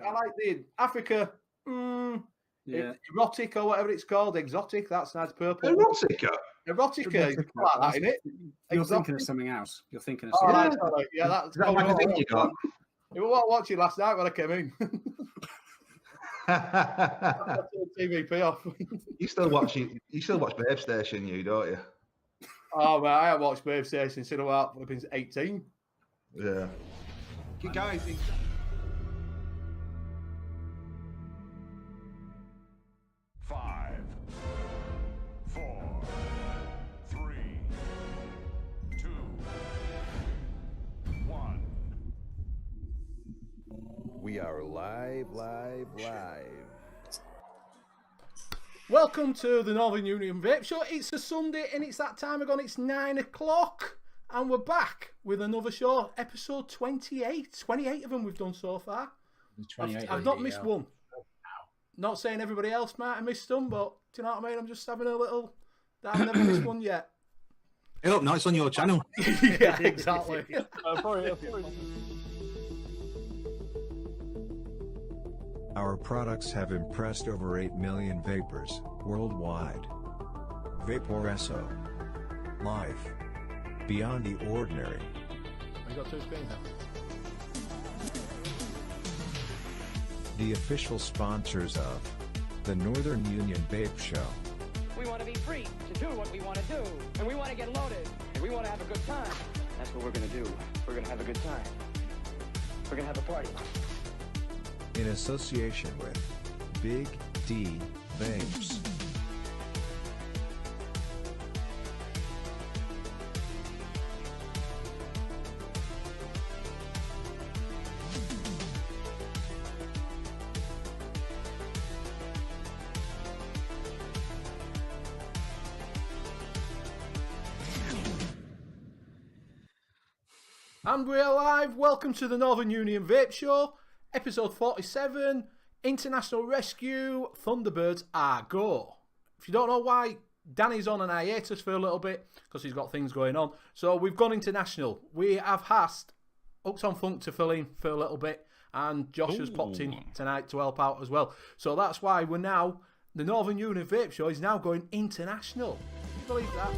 I like the Africa. Erotic or whatever it's called, exotic. That's nice. Purple. Erotica. Erotica. Like that, isn't it? You're thinking of something else. You're thinking of something else. Right. Yeah, that's that magazine you got. We were watching last night when I came in. TVP off. You still watch Vape Station, you don't you? Oh man, I haven't watched Vape Station since about 18. Yeah. You guys. 5, 4, 3, 2, 1. We are live. Welcome to the Northern Union Vape Show. It's a Sunday and it's that time again. It's 9 o'clock and we're back with another show, episode 28. 28 of them we've done so far. I've not missed one. Not saying everybody else might have missed them, but do you know what I mean? I'm just having a little... I've never missed one yet. Oh, no, it's on your channel. Yeah, exactly. Our products have impressed over 8 million vapors worldwide. VAPES Life. Beyond the ordinary. You got two screens now. The official sponsors of the Northern Union Vape Show. We want to be free to do what we want to do, and we want to get loaded, and we want to have a good time. That's what we're going to do. We're going to have a good time. We're going to have a party. In association with Big D Vapes. And we're live. Welcome to the Northern Union Vape Show, episode 47, International Rescue, Thunderbirds are go. If you don't know why, Danny's on an hiatus for a little bit, because he's got things going on. So we've gone international. We have asked Upton Funk to fill in for a little bit, and Josh has popped in tonight to help out as well. So that's why we're now, the Northern Union Vape Show is now going international. Can you believe that?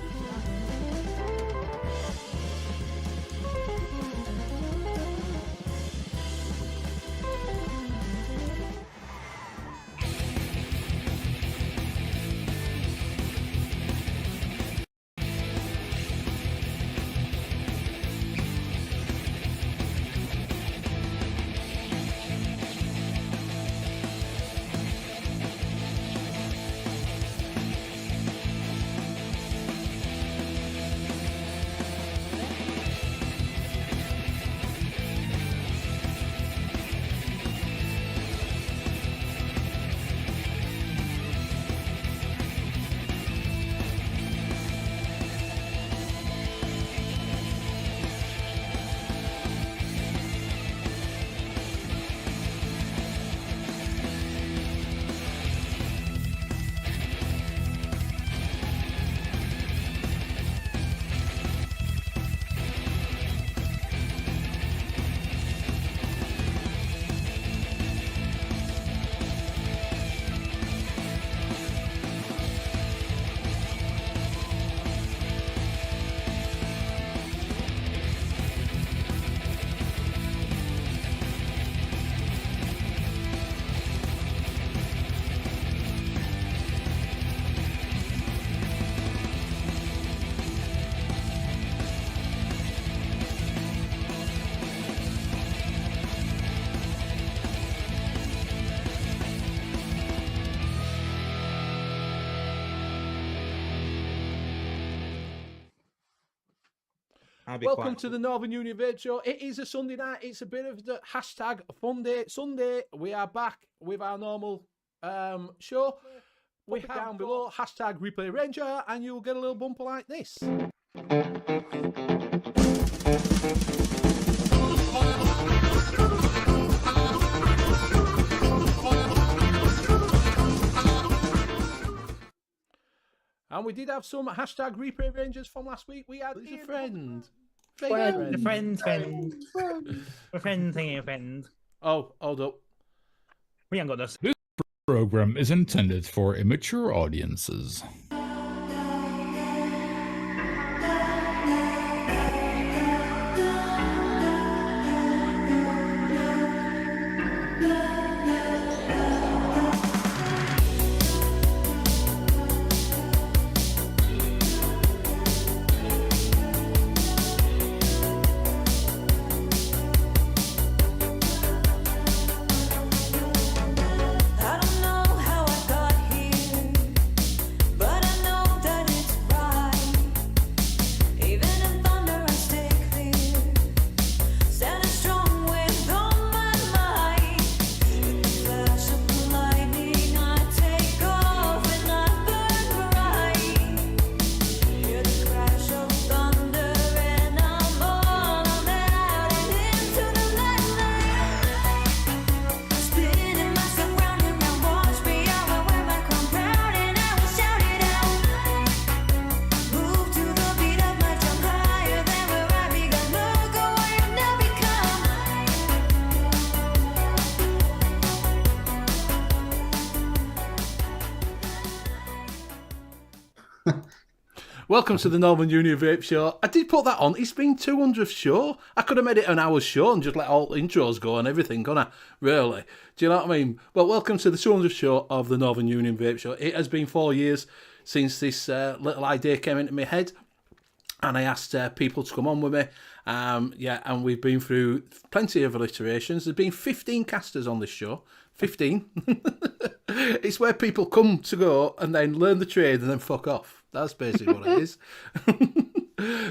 Welcome to the Northern Union Vape Show. It is a Sunday night. It's a bit of the hashtag fun day. Sunday, we are back with our normal show. We have down below hashtag Replay Ranger, and you'll get a little bumper like this. And we did have some hashtag Replay Rangers from last week. We had a friend. A friend. A friend thingy, a friend. Oh, hold up. We ain't got this. This program is intended for immature audiences. Welcome to the Northern Union Vape Show. I did put that on. It's been 200th show. I could have made it an hour's show and just let all intros go and everything, couldn't I? Really? Do you know what I mean? Well, welcome to the 200th show of the Northern Union Vape Show. It has been 4 years since this little idea came into my head, and I asked people to come on with me. And we've been through plenty of iterations. There's been 15 casters on this show. 15. It's where people come to go and then learn the trade and then fuck off. That's basically what it is.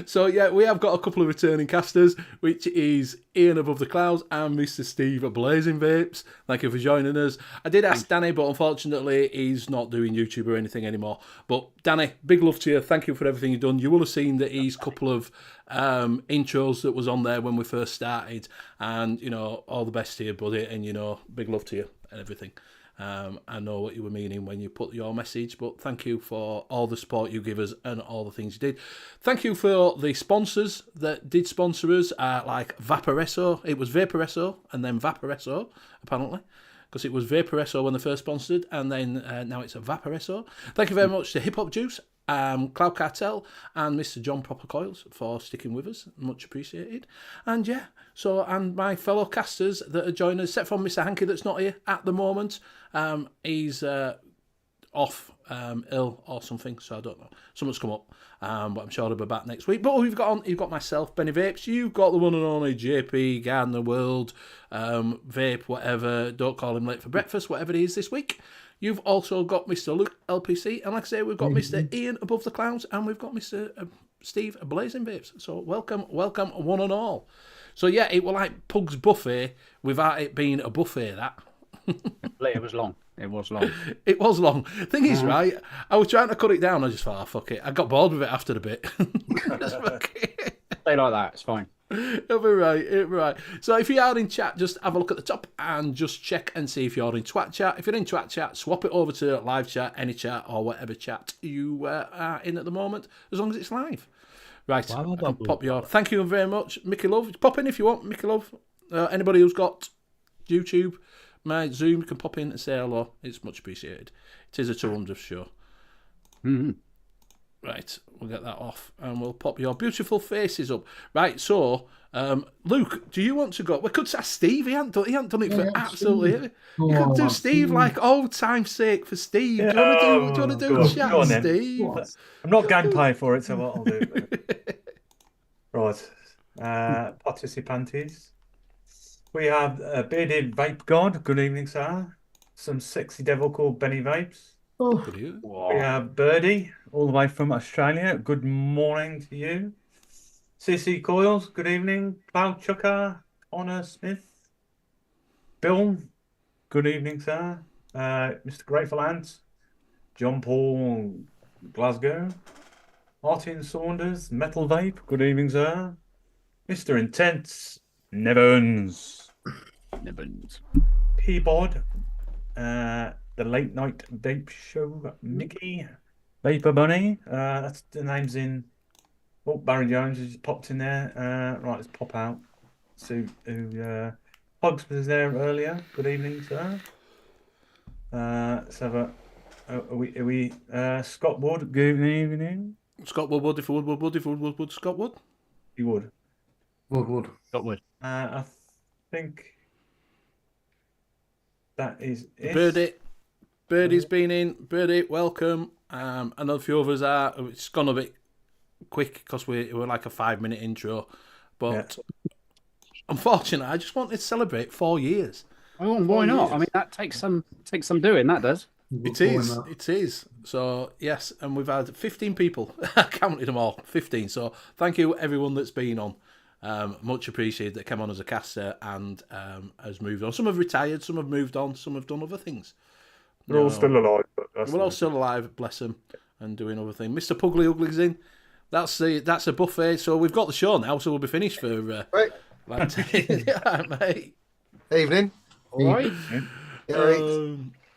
So, yeah, we have got a couple of returning casters, which is Ian Above the Clouds and Mr. Steve at Blazing Vapes. Thank you for joining us. I did ask Danny, but unfortunately he's not doing YouTube or anything anymore. But, Danny, big love to you. Thank you for everything you've done. You will have seen that he's couple of intros that was on there when we first started. And, you know, all the best to you, buddy. And, you know, big love to you and everything. I know what you were meaning when you put your message, but thank you for all the support you give us and all the things you did. Thank you for the sponsors that did sponsor us, like Vaporesso. It was Vaporesso and then Vaporesso, apparently, because it was Vaporesso when they first sponsored, and then now it's a Vaporesso. Thank you very much to Hip Hop Juice, Cloud Cartel, and Mr. John Proper Coils for sticking with us. Much appreciated. And yeah, so, and my fellow casters that are joining us, except for Mr. Hanky that's not here at the moment. He's off, ill or something, so I don't know. Something's come up, but I'm sure he'll be back next week. But you've got myself, Benny Vapes. You've got the one and only JP, Gardener World, Vape, whatever. Don't call him late for breakfast, whatever it is this week. You've also got Mr. Luke LPC, and like I say, we've got Mr. Ian Above the Clouds, and we've got Mr. Steve Blazing Vapes. So welcome, one and all. So yeah, it was like Pug's buffet without it being a buffet. That. It was long. It was long. It was long. Thing is, right, I was trying to cut it down. I just thought, fuck it. I got bored with it after a bit. Just fuck it. Stay like that. It's fine. It'll be right. So if you are in chat, just have a look at the top and just check and see if you're in Twat chat. If you're in Twat chat, swap it over to live chat, any chat, or whatever chat you are in at the moment, as long as it's live. Right, I'll pop your... Thank you very much, Mickey Love. Pop in if you want, Mickey Love. Anybody who's got YouTube, my Zoom, you can pop in and say hello. It's much appreciated. It is a 200th show. Mm-hmm. Right, we'll get that off and we'll pop your beautiful faces up. Right, so, Luke, do you want to go? We could ask Steve. He hadn't done it for absolutely... You could do Steve, like, old time's sake for Steve. Do you want to do chat, Steve? I'm not gangpie for it, so what I'll do. Right, participantes. We have a bearded vape god. Good evening, sir. Some sexy devil called Benny Vapes. We have Birdie, all the way from Australia. Good morning to you. CC Coils, good evening. Cloud Chucker, Honor Smith. Bill, good evening, sir. Mr. Grateful Ant, John Paul Glasgow. Martin Saunders, Metal Vape, good evening, sir. Mr. Intense, Nevins. Peabod, the Late Night Vape Show, Mickey, Vapor Bunny. That's the names in. Oh, Barry Jones has just popped in there. Right, let's pop out. So, Pugs was there earlier. Good evening, sir. Let's have a. Are we Scott Wood? Good evening. Scott Woodward, if Woodward, Scott Wood. He would. Got wood. I think that is it. Birdie's been in. Birdie, welcome. Another few of us are. It's gone a bit quick because we were like a 5-minute intro, but unfortunately, I just wanted to celebrate 4 years. Oh, why not? I mean, that takes some doing. That does. It is. So, yes, and we've had 15 people. I counted them all, 15. So, thank you, everyone that's been on. Much appreciated that came on as a caster and has moved on. Some have retired, some have moved on, some have done other things. We're all still alive. But we're all still alive, bless them, and doing other things. Mr. Pugly Ugly's in. That's a buffet. So, we've got the show now, so we'll be finished for... Right. Yeah, mate. Evening. All right.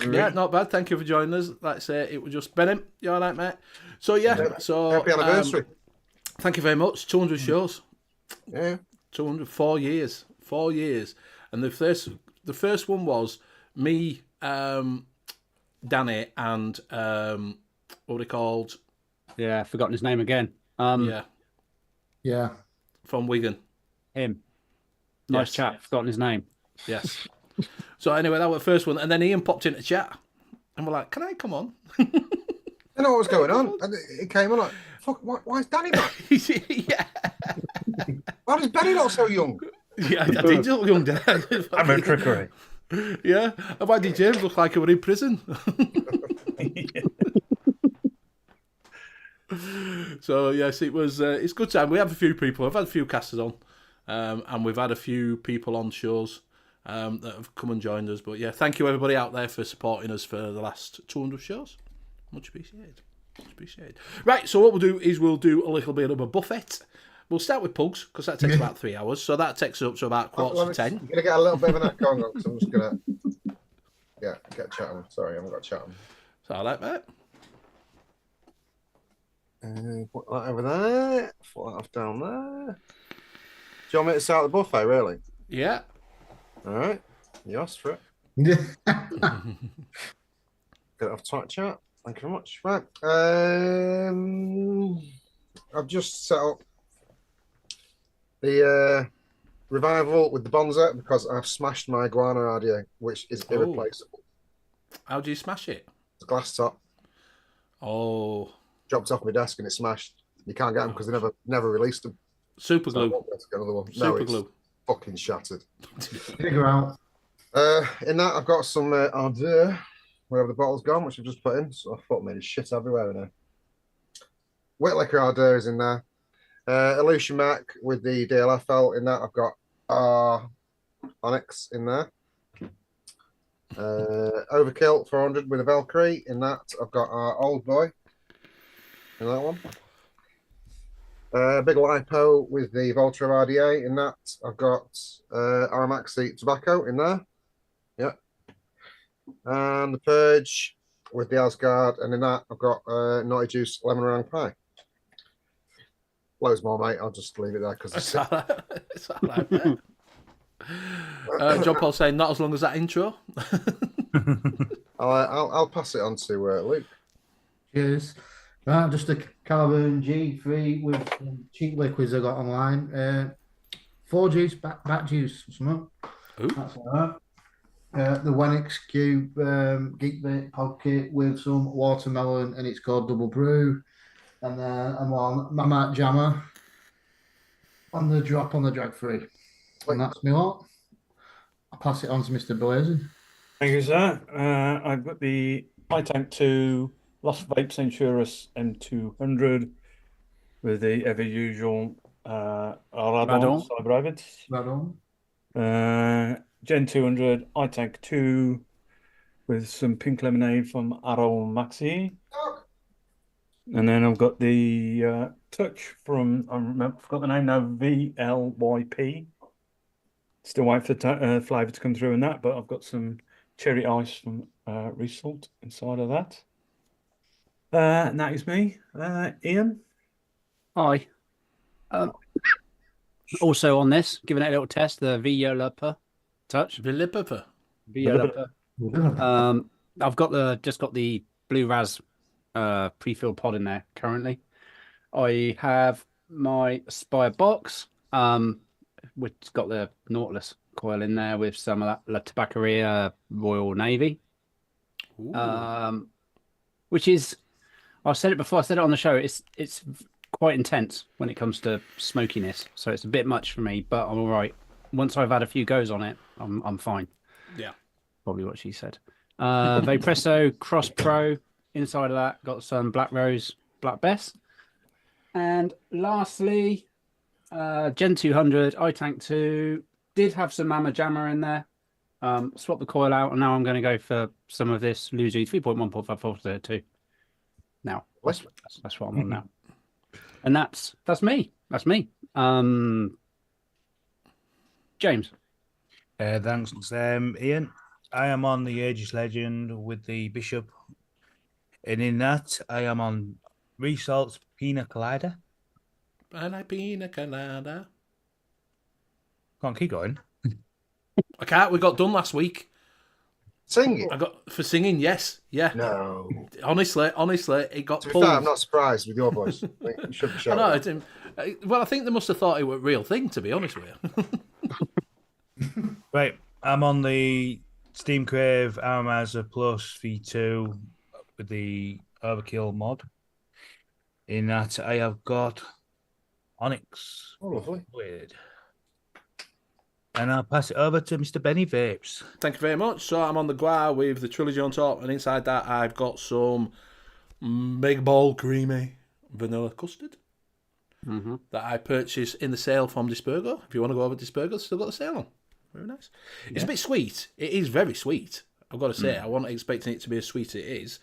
Yeah, not bad. Thank you for joining us. Like I say, it was just Benham. You all right, mate? So, yeah. So, Happy anniversary. Thank you very much. 200 shows. Yeah. 204 years. 4 years. And the first one was me, Danny, and what are they called? Yeah, I've forgotten his name again. Yeah. From Wigan. Him. Nice chap. Forgotten his name. Yes. So anyway, that was the first one, and then Ian popped into chat, and we're like, "Can I come on?" I know what was going on. And it came on like, "Fuck, why is Danny back? Yeah. Why is Benny not so young?" Yeah, I did look young, did I? I'm a trickery. Yeah. And why did James look like he were in prison? So yes, it was. It's a good time. We have a few people. I've had a few casters on, and we've had a few people on shows that have come and joined us. But yeah, thank you everybody out there for supporting us for the last 200 shows. Much appreciated. Much appreciated. Right. So what we'll do is we'll do a little bit of a buffet. We'll start with Pugs because that takes about 3 hours. So that takes us up to about 10:15. I'm going to get a little bit of an echo on because I'm just going to get chatting. Sorry, I haven't got chatting. Is that all right, mate? Put that over there. Put that off down there. Do you want me to start the buffet, really? Yeah. All right. You asked for it. Get it off Twat chat. Thank you very much. Right. I've just set up the revival with the Bonza because I've smashed my Guana RDA, which is irreplaceable. How do you smash it? It's a glass top. Oh. Dropped off my desk and it smashed. You can't get them because they never released them. Super glue. So I get another one. Super glue. Fucking shattered. Figure out. In that, I've got some Ardeur, wherever the bottle's gone, which I've just put in. So I thought maybe shit everywhere in there. Wet liquor Ardeur is in there. Illusion Mac with the DLFL in that. I've got Onyx in there. Overkill 400 with a Valkyrie in that. I've got our Old Boy in that one. Big Lipo with the Volta RDA in that. I've got Aramaxi Tobacco in there. Yeah. And the Purge with the Asgard. And in that, I've got Naughty Juice Lemon Meringue Pie. Loads more, mate. I'll just leave it there because it's all right, mate. John Paul saying, not as long as that intro. I'll pass it on to Luke. Cheers. Right, just a Carbon G3 with cheap liquids I got online. 4 juice, back juice, something. That's all right. The Wenix Cube Geek Vape pod kit with some watermelon, and it's called Double Brew. And then I'm on Mamat Jammer on the drop on the drag free. And that's me lot. I'll pass it on to Mr. Blazing. Thank you, sir. I've got the iTank 2 Lost Vapes Insurus M200 with the ever usual Radon Radon. Gen 200 iTank 2 with some pink lemonade from Arrow Maxi. And then I've got the Touch from, I forgot the name now, VLYP. Still waiting for flavour to come through in that, but I've got some cherry ice from Result inside of that. And that is me. Ian? Hi. Also on this, giving it a little test, the VLYP Touch. VLYP. I've got the blue ras pre-filled pod in there currently. I have my Aspire box, which has got the Nautilus coil in there with some of that La Tabaccaria Royal Navy. Which is, I've said it before, I said it on the show, it's quite intense when it comes to smokiness. So it's a bit much for me, but I'm all right. Once I've had a few goes on it, I'm fine. Yeah. Probably what she said. Vapresso Cross Pro. Inside of that, got some Black Rose, Black Bess. And lastly, Gen 200, iTank 2. Did have some Mama Jammer in there. Swap the coil out, and now I'm going to go for some of this Luzu 3.1.5432. Now, that's what I'm on now. And that's me. That's me. James. Thanks, Ian. I am on the Aegis Legend with the Bishop. And in that, I am on Resalt's Pina Colada. Pina Colada. Can't keep going. I can't. We got done last week. Singing? I got for singing. Yes. Yeah. No. Honestly, it got To be pulled. fair, I'm not surprised with your voice. You should be I know. shouting. I didn't, well, I think they must have thought it was a real thing. To be honest with you. Right. I'm on the Steam Crave Aramaza Plus V2 with the Overkill mod. In that, I have got Onyx. Oh, lovely. Weird. And I'll pass it over to Mr. Benny Vapes. Thank you very much. So I'm on the Gua with the trilogy on top, and inside that I've got some Big Ball Creamy Vanilla Custard that I purchased in the sale from Dispergo. If you want to go over to Dispergo, still got the sale on. Very nice. It's a bit sweet. It is very sweet. I've got to say, I wasn't expecting it to be as sweet as it is,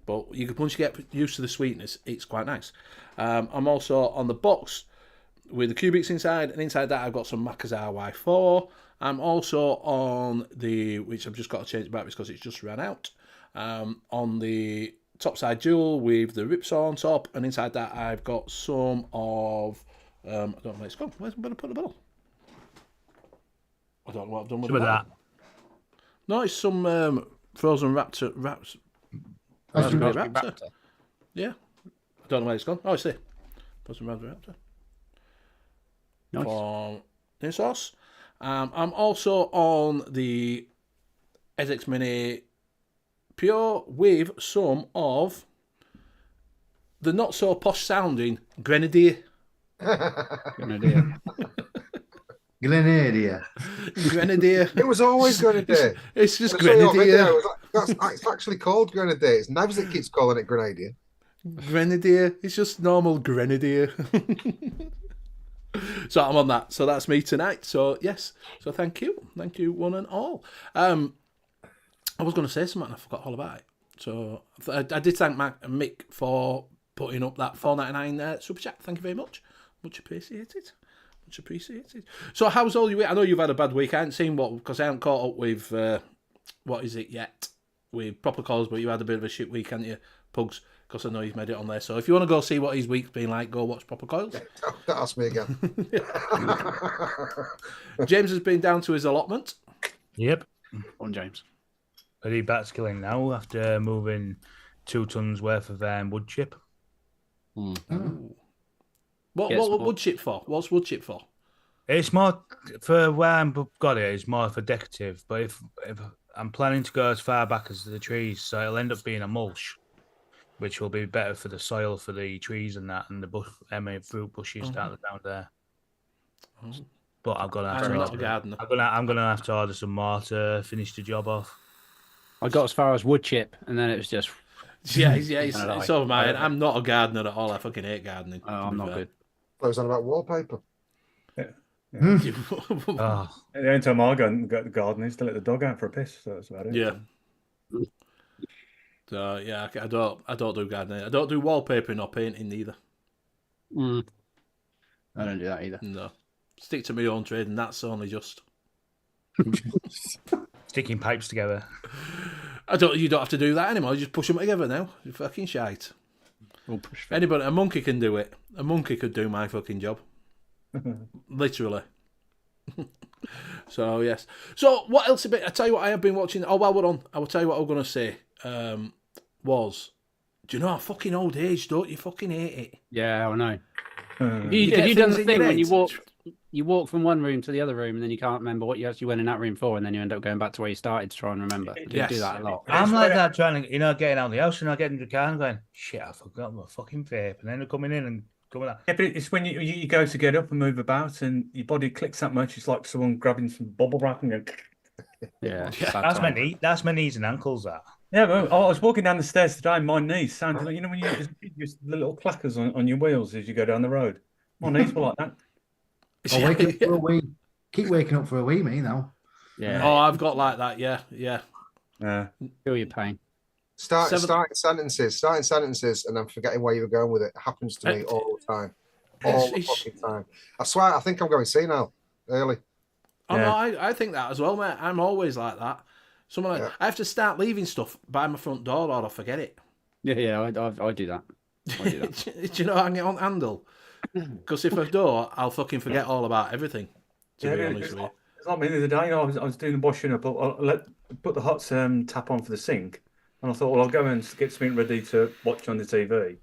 but once you get used to the sweetness, it's quite nice. I'm also on the box with the cubics inside, and inside that I've got some Makazar Y4. I'm also on which I've just got to change the batteries because it's just ran out, on the topside dual with the Ripsaw on top, and inside that I've got some of, I don't know where it's gone. Where's I'm going to put the bottle? I don't know what I've done with Some of that. No, it's some frozen Raptor. Raspberry Raptor. Yeah. I don't know where it's gone. Oh, it's there. Frozen Raspberry Raptor. Nice. From INSTA. I'm also on the SX Mini Pure with some of the not so posh sounding Grenadier. Grenadier. Grenadier. It was always Grenadier. It's just I saw your Grenadier. video, it's actually called Grenadier. It's N.U.V.S that keeps calling it Grenadier. Grenadier. It's just normal Grenadier. So I'm on that. So that's me tonight. So yes. So thank you. Thank you one and all. I was going to say something and I forgot all about it. So I did thank Mick for putting up that $4.99 super chat. Thank you very much. Much appreciated. Much appreciated. So how's all your week? I know you've had a bad week. I haven't seen because I haven't caught up with what is it yet with proper calls, but you had a bit of a shit week, haven't you, Pugs? Because I know you've made it on there. So if you want to go see what his week's been like, go watch Proper Coils. Don't ask me again. James has been down to his allotment. Yep. On James. Ready back skilling now after moving 2 tons worth of wood chip. What wood chip for? What's wood chip for? It's more for where I've got it. It's more for decorative. But if I'm planning to go as far back as the trees, so it'll end up being a mulch, which will be better for the soil for the trees and that, and the fruit bushes down there. But I'm gonna have to order some more to finish the job off. I got as far as wood chip, and then it was just. It's over my head. I'm not a gardener at all. I fucking hate gardening. Oh, I'm not good. I was on about wallpaper. The only time I go and garden is to let the dog out for a piss. So that's about it. Yeah. So yeah, I don't do gardening. I don't do wallpapering or painting either. I don't do that either. No, stick to my own trade, and that's only just sticking pipes together. You don't have to do that anymore. You just push them together now. You're fucking shite. Anybody, a monkey can do it. A monkey could do my fucking job. Literally. So yes. So what else? I tell you what I have been watching. Oh, while we're on, I will tell you what I'm going to say. was, do you know, fucking old age, don't you fucking hate it? Yeah, I know. Have You you get done things the in your thing when you head. walk from one room to the other room and then you can't remember what you actually went in that room for, and then you end up going back to where you started to try and remember? I do that a lot. I'm like that trying to, getting out of the house and I get into the car and going, shit, I forgot my fucking vape. And then they're coming in and coming out. Yeah, but it's when you go to get up and move about and your body clicks that much. It's like someone grabbing some bubble wrap and going. Yeah, that's my knees and ankles. That. Yeah, but I was walking down the stairs today. And my knees sounded like, when you use the little clackers on your wheels as you go down the road. My knees were like that. I'll wake up for a wee. Keep waking up for a wee, me now. Yeah. Oh, I've got like that. Yeah. Feel your pain. Starting sentences, and then forgetting where you were going with it. Happens to me all the time. All the fucking time. I swear, I think I'm going senile early. Oh no, I think that as well, mate. I'm always like that. I have to start leaving stuff by my front door, or I forget it. Yeah, I do that. Do you know hang it on handle? Because if I don't, I'll fucking forget all about everything. To be honest with you. It's like me the other day. I was doing the washing up. I put the hot tap on for the sink, and I thought, well, I'll go and get something ready to watch on the TV.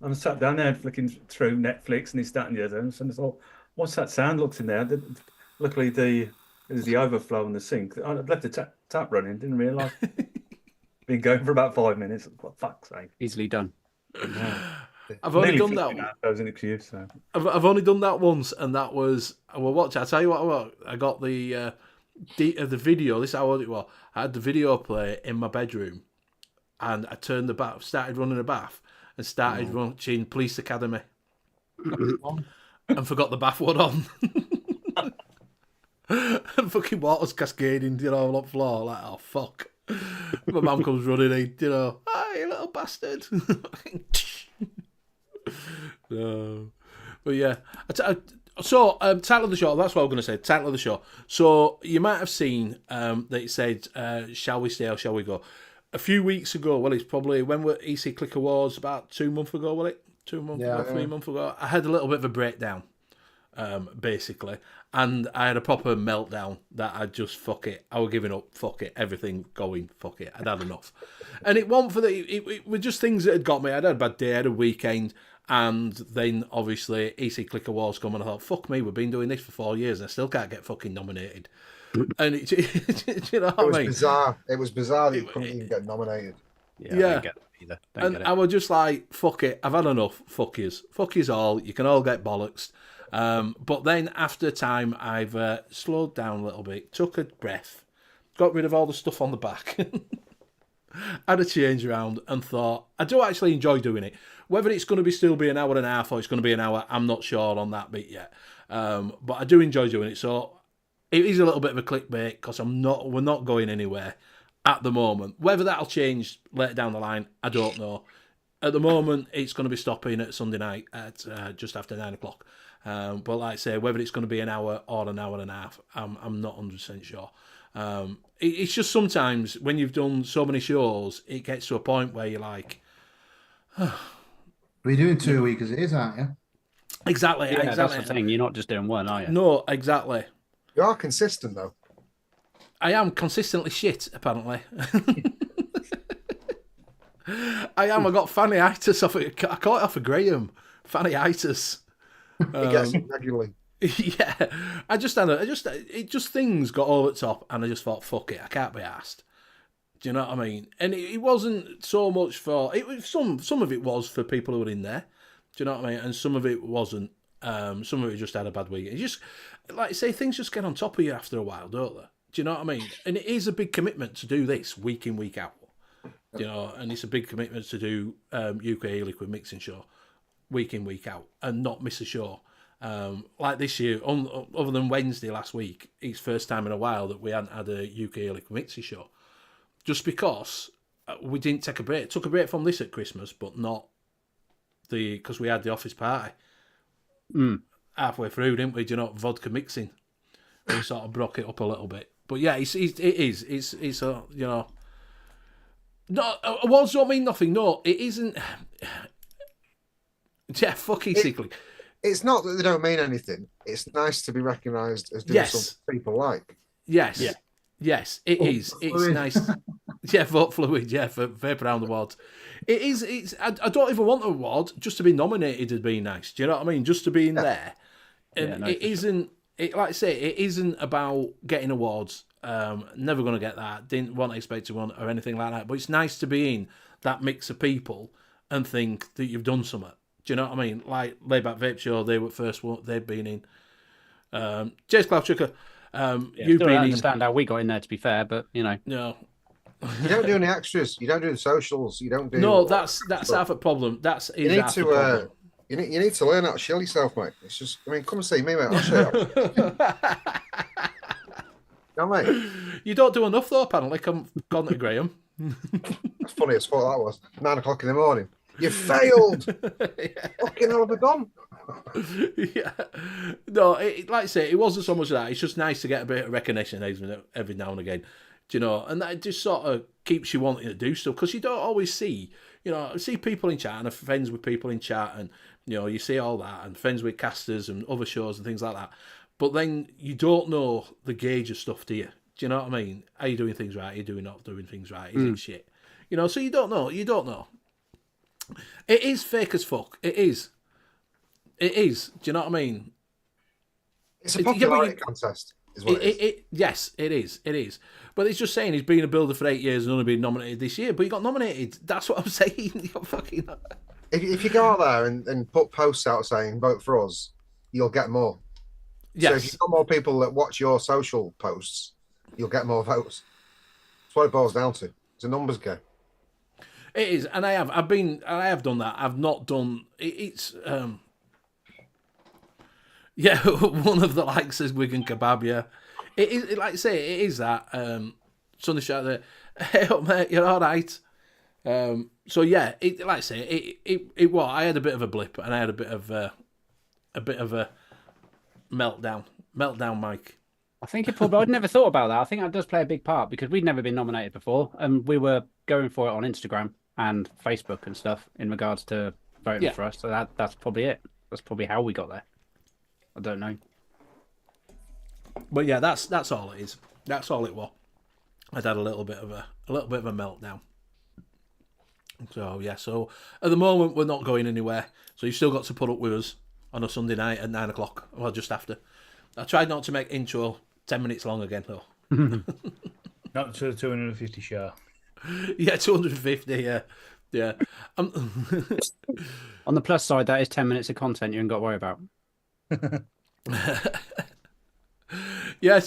And I sat down there flicking through Netflix and this, that, and the other. And I thought, what's that sound? Looked in there. Luckily, there's the overflow in the sink. I left the tap running. Didn't realise. Been going for about 5 minutes. For fuck's sake. Easily done. I've only done that. That was an excuse. So. I've only done that once, and that was watch. I tell you what, I got the video. This is how old it was. I had the video play in my bedroom, and I turned the bath, started running a bath, and started watching Police Academy, and forgot the bath one on. And fucking water's cascading, on the floor. Like, oh fuck! My mum comes running in, hey, you little bastard. No. But yeah. So, title of the show, that's what I was going to say. Title of the show. So, you might have seen that it said, shall we stay or shall we go? A few weeks ago, well, it's probably, when were EC Click Awards? About 2 months ago, was it? 2 months ago, 3 months ago. I had a little bit of a breakdown, basically. And I had a proper meltdown that I just, fuck it. I was giving up, fuck it. Everything going, fuck it. I'd had enough. And it wasn't for it were just things that had got me. I'd had a bad day, I had a weekend. And then, obviously, EC Click Awards come and I thought, fuck me, we've been doing this for 4 years and I still can't get fucking nominated. And do you know what I mean? Bizarre. It was bizarre that you couldn't even get nominated. Yeah. I didn't get it either. And I was just like, fuck it, I've had enough. Fuck yous. Fuck yous all. You can all get bollocks. But then, after time, I've slowed down a little bit, took a breath, got rid of all the stuff on the back, had a change around and thought, I do actually enjoy doing it. Whether it's going to still be an hour and a half or it's going to be an hour, I'm not sure on that bit yet. But I do enjoy doing it. So it is a little bit of a clickbait because we're not going anywhere at the moment. Whether that'll change later down the line, I don't know. At the moment, it's going to be stopping at Sunday night at just after 9 o'clock. But like I say, whether it's going to be an hour or an hour and a half, I'm not 100% sure. It's just sometimes when you've done so many shows, it gets to a point where you're like, We're doing 2 a week as it is, aren't you? Exactly. Yeah, exactly. That's the thing. You're not just doing one, are you? No, exactly. You are consistent, though. I am consistently shit, apparently. I am. I got fanny-itis off it. I caught it off of Graham. Fanny-itis. He gets it regularly. Yeah. Things got over the top, and I just thought, fuck it, I can't be asked. Do you know what I mean? And it wasn't so much for it was some of it was for people who were in there. Do you know what I mean? And some of it wasn't. Some of it just had a bad week. It just, like I say, things just get on top of you after a while, don't they? Do you know what I mean? And it is a big commitment to do this week in, week out. You know, and it's a big commitment to do UK liquid mixing show week in, week out, and not miss a show. Like this year, other than Wednesday last week, it's first time in a while that we hadn't had a UK liquid mixing show. Just because we didn't take a break. Took a break from this at Christmas, but not because we had the office party. Halfway through, didn't we? Do you know, vodka mixing. We sort of broke it up a little bit. But yeah, it's you know, no, awards don't mean nothing. No, it isn't. Yeah, fucking sickly. It's not that they don't mean anything. It's nice to be recognised as doing something people like. Yes. Yeah. Yes, it is. It's nice. Yeah, vote Fluid. Yeah, for Vape Around the Awards. It is. I don't even want an award. Just to be nominated would be nice. Do you know what I mean? Just to be in there. And Yeah, no, it isn't. It, like I say, it isn't about getting awards. Never going to get that. Didn't want to expect to win or anything like that. But it's nice to be in that mix of people and think that you've done something. Do you know what I mean? Like Layback Vape Show, they were first one. They'd been in. Jace Cloud Chucker. You've still been don't understand how we got in there, to be fair, but you know. No. You don't do any extras. You don't do the socials. You don't do. No, that's half a problem. You need to. You need to learn how to shill yourself, mate. It's just. I mean, come and see me, mate. I'll show you. No, mate. You don't do enough though. Apparently, come gone to Graham. That's funny as fuck. That was 9 o'clock in the morning. You failed. Fucking hell of a bomb. Yeah. No, like I say, it wasn't so much that. It's just nice to get a bit of recognition every now and again. Do you know? And that just sort of keeps you wanting to do stuff because you don't always see, see people in chat and are friends with people in chat and, you see all that and friends with casters and other shows and things like that. But then you don't know the gauge of stuff, do you? Do you know what I mean? Are you doing things right? Are you not doing things right? Is it shit? So you don't know. You don't know. It is fake as fuck. It is. It is. Do you know what I mean? It's a popularity contest, is what it is. Yes, it is. It is. But it's just saying he's been a builder for 8 years and only been nominated this year. But he got nominated. That's what I'm saying. You're fucking... If you go out there and put posts out saying vote for us, you'll get more. Yes. So if you've got more people that watch your social posts, you'll get more votes. That's what it boils down to. It's a numbers game. It is, and I have done that. I've not done. It's yeah, one of the likes says Wigan Kebab. Yeah, it is. Like I say, it is that. Sonny shout there. Hey up, mate, you're all right. So yeah, like I say, it was. I had a bit of a blip, and I had a bit of a meltdown, Mike. I think it probably. I'd never thought about that. I think that does play a big part because we'd never been nominated before, and we were going for it on Instagram and Facebook and stuff in regards to voting for us. So that's probably it. That's probably how we got there. I don't know. But yeah, that's all it is. That's all it was. I'd had a little bit of a meltdown. So yeah, so at the moment we're not going anywhere. So you've still got to put up with us on a Sunday night at 9 o'clock, or just after. I tried not to make intro 10 minutes long again though. Not to the 250 show. Yeah, 250, yeah. On the plus side, that is 10 minutes of content you ain't got to worry about. Yeah,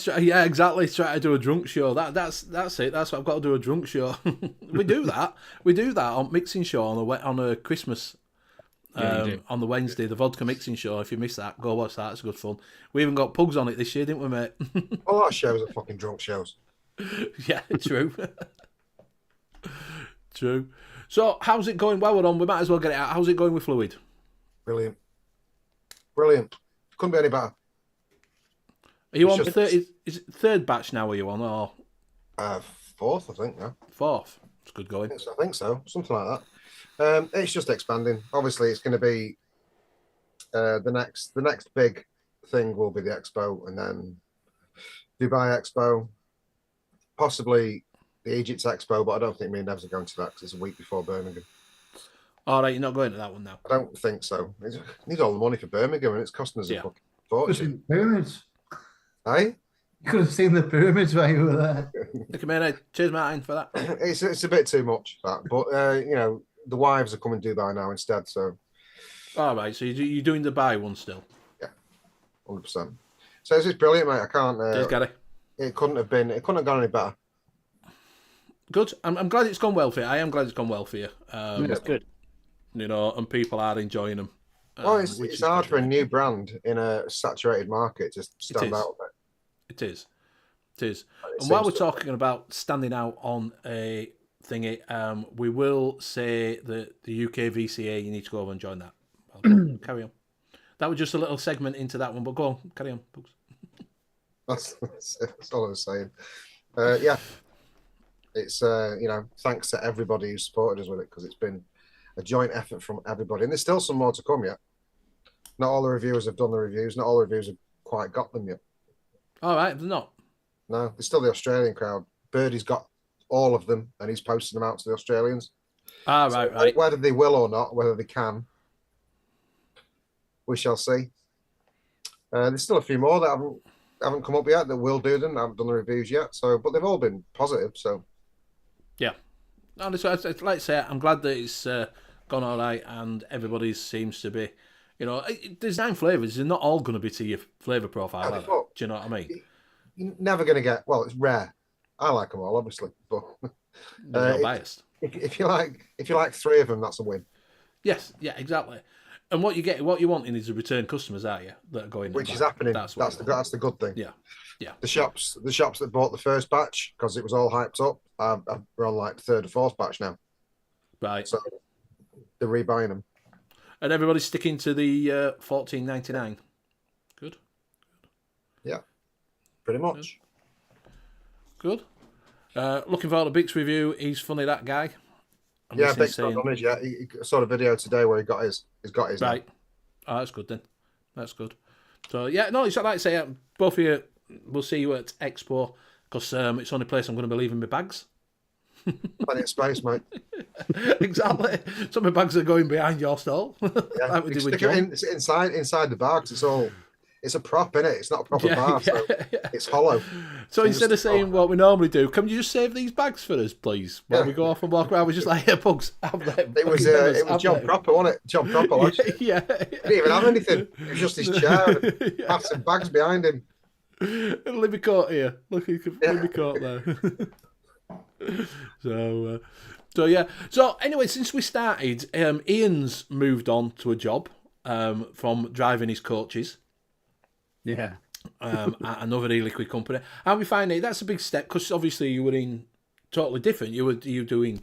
exactly. Try to do a drunk show. That's it. That's what I've got to do, a drunk show. We do that. We do that on Mixing Show on a Christmas. On the Wednesday, the vodka mixing show. If you miss that, go watch that. It's good fun. We even got pugs on it this year, didn't we, mate? All our shows are fucking drunk shows. Yeah, true. True. So, how's it going? While we're on, we might as well get it out. How's it going with Fluid? Brilliant. Couldn't be any better. Are you on 30? Is it third batch now? Are you on or fourth? I think. Yeah. Fourth. It's good going. I think so. Something like that. It's just expanding. Obviously, it's going to be the next big thing will be the Expo, and then Dubai Expo, possibly the Egypt Expo, but I don't think me and Nevs are going to that because it's a week before Birmingham. All right, you're not going to that one now. I don't think so. I need all the money for Birmingham, and it's costing us a fucking fortune. Pyramids. Hey? You could have seen the pyramids while you were there. Look at me, cheers, Martin, for that. It's a bit too much, that, but the wives are coming to Dubai now instead. So, all right. So you're doing the Dubai one still? Yeah, 100%. So it's just brilliant, mate. I can't. Cheers, Gary. It couldn't have gone any better. Good. I'm glad it's gone well for you. I am glad it's gone well for you. That's good. And people are enjoying them. Well, it's hard for a new brand in a saturated market to stand out. It is. And while we're talking about standing out on a thingy, we will say that the UK VCA, you need to go over and join that. Carry on. That was just a little segment into that one, but go on, carry on. That's all I was saying. Yeah, it's thanks to everybody who supported us with it, because it's been a joint effort from everybody, and there's still some more to come yet. Not all the reviewers have done the reviews. Not all the reviewers have quite got them yet. All right, they're not. No, there's still the Australian crowd. Birdie's got all of them, and he's posting them out to the Australians. Ah, right, right. Whether they will or not, whether they can, we shall see. There's still a few more that haven't come up yet that will do them. I haven't done the reviews yet, but they've all been positive. So yeah, no, like I say, I'm glad that it's gone all right, and everybody seems to be, there's 9 flavours. They're not all going to be to your flavour profile, are they? Do you know what I mean? You're never going to get. Well, it's rare. I like them all, obviously, but not biased. If you like 3 of them, that's a win. Yes, yeah, exactly. And what you want is the return customers, are you? That are going. Which is happening. That's the good thing. Yeah, yeah. The shops that bought the first batch because it was all hyped up, we're on like 3rd or 4th batch now. Right. So they're rebuying them. And everybody's sticking to the $14.99. Good. Yeah, pretty much. Good. Looking forward to Bix review. He's funny, that guy. Yeah, Bix got on his. Yeah, he saw a video today where he got his. He's got his. Right. Oh, that's good then. That's good. So yeah, no, it's like I say, both of you. We'll see you at Expo because it's the only place I'm going to be leaving my bags. Plenty of space, mate. Exactly. Some of my bags are going behind your stall. Yeah, like we you did with stick John. it inside the bags. It's a prop, innit? It's not a proper bar, so it's hollow. So instead of saying what we normally do, can you just save these bags for us, please? While we go off and walk around, we're just like, here, Pugs, have them. It was John Proper, wasn't it? John Proper, actually. Yeah. He didn't even have anything. It was just his chair and massive bags behind him. Libby Court here. Look, Libby Court there. So yeah. So anyway, since we started, Ian's moved on to a job from driving his coaches. Yeah. At another e-liquid company. How we find it? That's a big step because obviously you were in totally different. You doing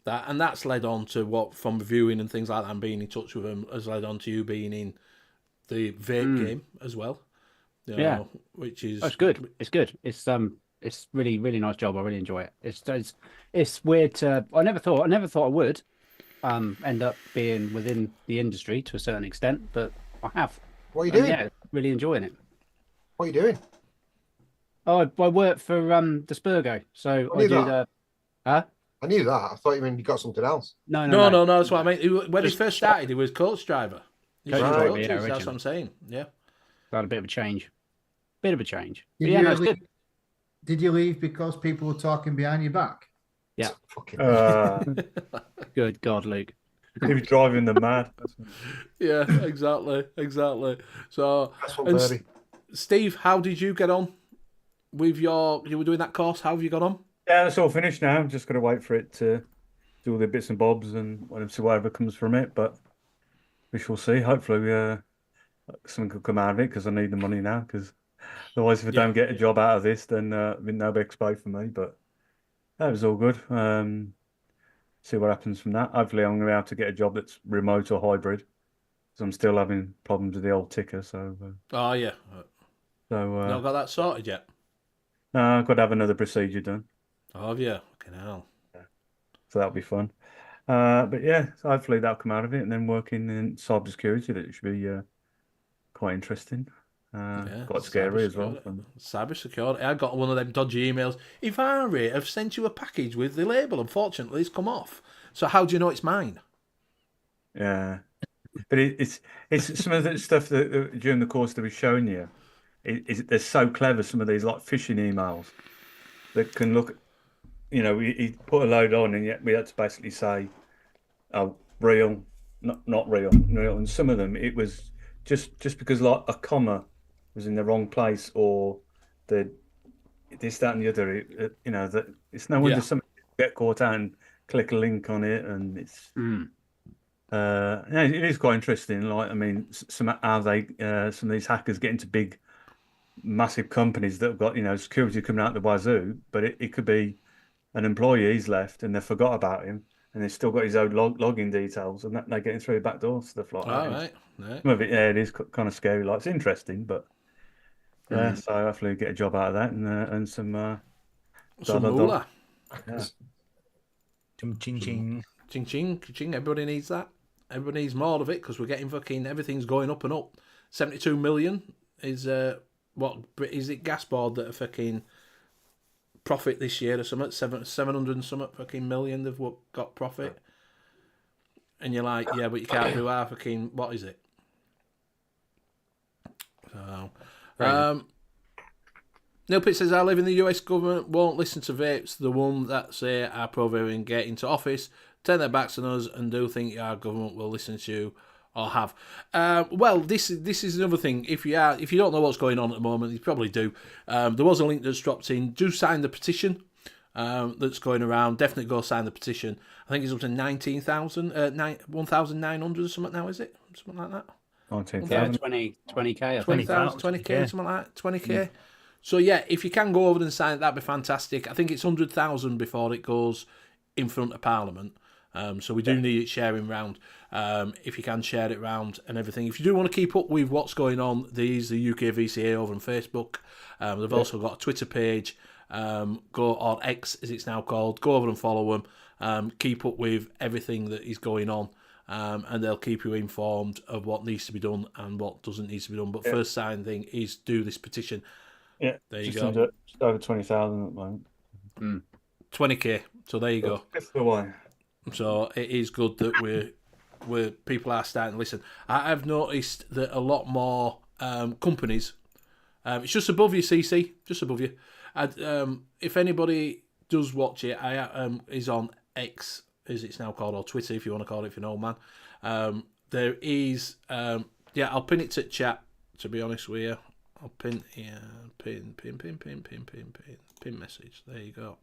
that, and that's led on to what from reviewing and things like that, and being in touch with them has led on to you being in the vape game as well. Yeah, which is it's good. It's good. It's really nice job. I really enjoy it. It's weird to. I never thought I would end up being within the industry to a certain extent, but I have. What are you doing? Yeah, really enjoying it. What are you doing? Oh, I work for the Spurgo, so I do the. Huh? I knew that. I thought you mean you got something else. No. That's what I mean. When he first started, he was coach driver. That's what I'm saying. Yeah. Had a bit of a change. It's good. Did you leave because people were talking behind your back? Yeah. Good God, Luke. He was driving them mad. Yeah, exactly. So, that's one birdie. Steve, how did you get on with you were doing that course? How have you got on? Yeah, it's all finished now. Just got to wait for it to do all the bits and bobs and see whatever comes from it. But we shall see. Hopefully, something could come out of it because I need the money now. Because otherwise, if I don't get a job out of this, then no big expo for me. But that was all good. See what happens from that. Hopefully, I'm going to be able to get a job that's remote or hybrid. Because I'm still having problems with the old ticker. So. Oh yeah. So. Not got that sorted yet. No, I've got to have another procedure done. Oh, have you? Fucking hell. Yeah. So that'll be fun. But yeah, so hopefully that'll come out of it, and then working in cybersecurity, that should be quite interesting. Quite scary as well. Cybersecurity. I got one of them dodgy emails. Ivari have sent you a package with the label. Unfortunately, it's come off. So how do you know it's mine? Yeah, but it's some of the stuff that during the course that we've shown you. They're so clever. Some of these like phishing emails that can look. He put a load on, and yet we had to basically say, "Oh, real, not real." And some of them, it was just because like a comma was in the wrong place, or this, that, and the other. That it's no wonder some get caught out and click a link on it, and it's. It is quite interesting. Like, I mean, some of these hackers get into big, massive companies that have got security coming out the wazoo, but it could be an employee he's left and they forgot about him, and they've still got his own login details, and they're getting through the back door, stuff like that. Right. Some of it, it is kind of scary. Like, it's interesting, but so hopefully get a job out of that and some moolah. Yeah. Ching. Ching. Everybody needs that. Everybody needs more of it because we're getting fucking everything's going up and up. 72 million is what is it? Gas board that are fucking profit this year or something, 700 and something fucking million they've got profit. And you're like, yeah, but you can't do our fucking, what is it? So, Neil Pitt says, I live in the US government, won't listen to vapes, the one that say are pro-vaping get into office, turn their backs on us and do think our government will listen to you or have. Well, this is another thing. If you don't know what's going on at the moment, you probably do. There was a link that's dropped in. Do sign the petition that's going around. Definitely go sign the petition. I think it's up to 1,900 or something now, is it? Something like that. 19,000. 20k. 20k, something like that. 20k. So yeah, if you can go over and sign it, that'd be fantastic. I think it's 100,000 before it goes in front of Parliament. So we do need it sharing round. If you can share it round and everything. If you do want to keep up with what's going on, there's the UK VCA over on Facebook. They've also got a Twitter page. Go on X, as it's now called. Go over and follow them. Keep up with everything that is going on. And they'll keep you informed of what needs to be done and what doesn't need to be done. But first sign thing is do this petition. Yeah, there you go. go. Just over 20,000 at the moment. 20k. So there you go. It's the way. So it is good that we're people are starting to listen. I've noticed that a lot more companies. It's just above you, CC, just above you. If anybody does watch it, is on X, as it's now called, or Twitter, if you want to call it, if you're an old man. There is, I'll pin it to chat. To be honest with you, I'll pin message. There you go.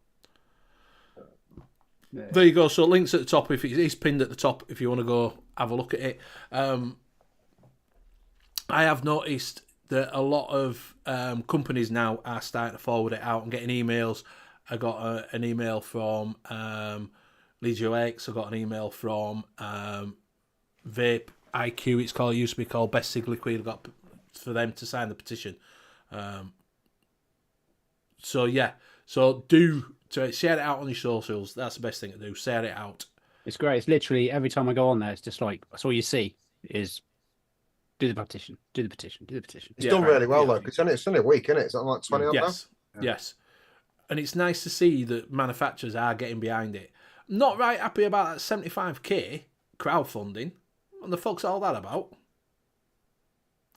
Yeah. There you go. So links at the top. If it is pinned at the top, if you want to go have a look at it. I have noticed that a lot of companies now are starting to forward it out and getting emails. I got an email from Legio X. I got an email from Vape IQ. It's called. It used to be called Best Sig Liquid. I got for them to sign the petition. So do. So share it out on your socials. That's the best thing to do. Share it out. It's great. It's literally every time I go on there, it's just like that's all you see is do the petition, do the petition, do the petition. It's done really well though. It's only a week, isn't it? It's not like 20 odd Yes, yes. And it's nice to see that manufacturers are getting behind it. Not right happy about that 75k crowdfunding. What the fuck's all that about?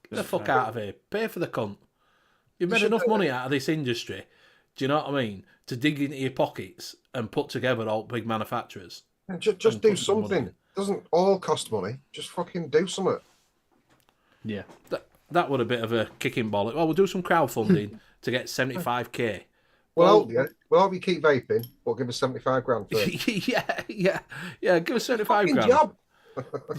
Get the fuck out of here. Pay for the cunt. You've made enough money out of this industry. Do you know what I mean? To dig into your pockets and put together all big manufacturers. Just do something. It doesn't all cost money. Just fucking do something. Yeah. That would a bit of a kicking ball. Well, we'll do some crowdfunding to get 75k. Well, we'll help you keep vaping, but give us 75 grand first. yeah. Give us 75 grand. Job.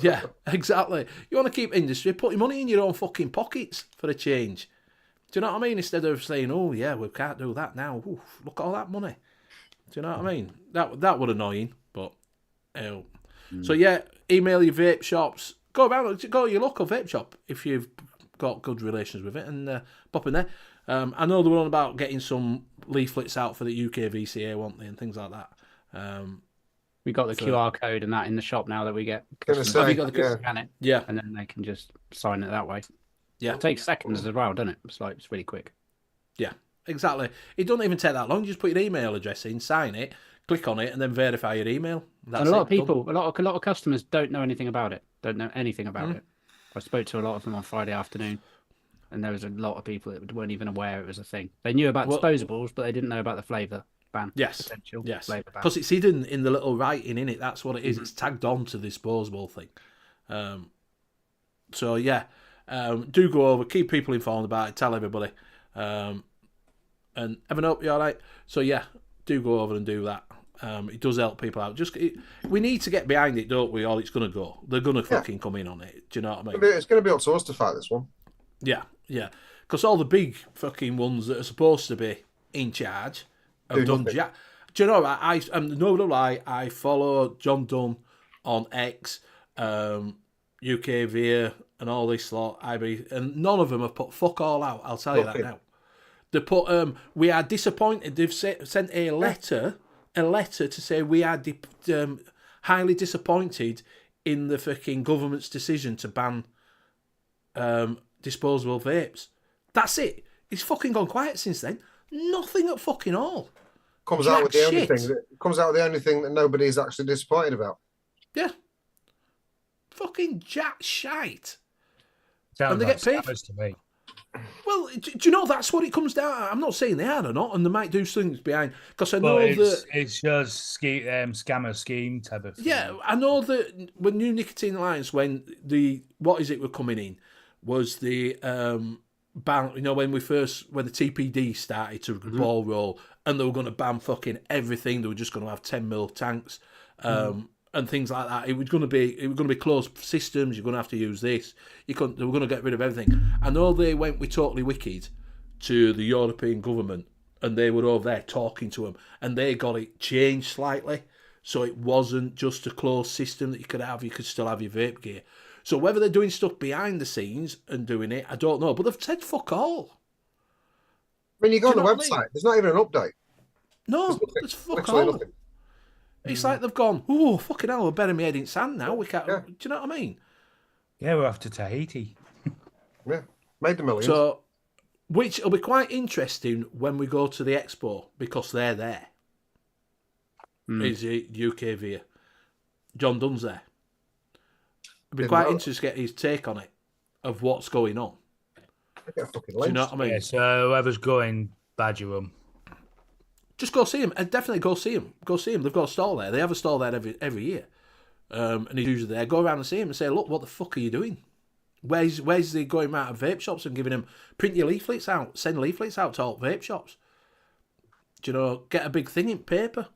Yeah, exactly. You want to keep industry, put your money in your own fucking pockets for a change. Do you know what I mean? Instead of saying, "Oh yeah, we can't do that now." Oof, look at all that money. Do you know what I mean? That would annoying, but so yeah, email your vape shops. Go around, go to your local vape shop if you've got good relations with it, and pop in there. I know they were on about getting some leaflets out for the UK VCA, weren't they, and things like that. We got the QR code and that in the shop now that we get. Scan it? Yeah, and then they can just sign it that way. Yeah, it takes seconds as well, doesn't it? It's really quick. Yeah, exactly. It doesn't even take that long. You just put your email address in, sign it, click on it, and then verify your email. That's and a lot of people, a lot of customers don't know anything about it. Don't know anything about it. I spoke to a lot of them on Friday afternoon, and there was a lot of people that weren't even aware it was a thing. They knew about disposables, but they didn't know about the flavour ban. Yes, potential flavour ban. Because it's hidden in the little writing in it. That's what it is. It's tagged on to the disposable thing. So yeah. Do go over, keep people informed about it, tell everybody. And Evan, hope you're all right. So yeah, do go over and do that. It does help people out. We need to get behind it, don't we? Or it's going to go. They're going to fucking come in on it. Do you know what I mean? It's going to be up to us to fight this one. Yeah. Because all the big fucking ones that are supposed to be in charge have done jack. Do you know what? No lie, I follow John Dunn on X, UK VIA, and all this lot, and none of them have put fuck all out. I'll tell you that now. They put, we are disappointed. They've sent a letter to say we are highly disappointed in the fucking government's decision to ban disposable vapes. That's it. It's fucking gone quiet since then. Nothing at fucking all. Comes out with the only shit. thing that nobody's actually disappointed about. Yeah. Fucking jack shite. Sounds And they like get paid. scammers to me. Well, do you know that's what it comes down? I'm not saying they are or not, and they might do things behind. Because I know that it's just scammer scheme type of thing. Yeah, I know that when New Nicotine Alliance, when the were coming in, was the ban. You know, when the TPD started to ball roll, and they were going to ban fucking everything. They were just going to have 10mm tanks. And things like that. It was going to be closed systems. You're going to have to use this. They were going to get rid of everything. I know they went with Totally Wicked to the European government, and they were over there talking to them, and they got it changed slightly, so it wasn't just a closed system that you could have. You could still have your vape gear. So whether they're doing stuff behind the scenes and doing it, I don't know. But they've said fuck all. When you go on the website, there's not even an update. No, there's fuck all. Nothing. It's like they've gone, oh, fucking hell, we're burying my head in sand now. We can't. Yeah. Do you know what I mean? Yeah, we're off to Tahiti. Yeah, made the millions. So, which will be quite interesting when we go to the expo, because they're there. Is it UK Via? John Dunn's there. It'll be quite interesting to get his take on it, of what's going on. I get fucking Do you know what I mean? Yeah, so whoever's going, badger them. Just go see him, and definitely go see him. Go see him. They've got a stall there. They have a stall there every year, and he's usually there. Go around and see him and say, "Look, what the fuck are you doing? Where's he going around to vape shops and giving him print your leaflets out, send leaflets out to all vape shops? Do you know, get a big thing in paper?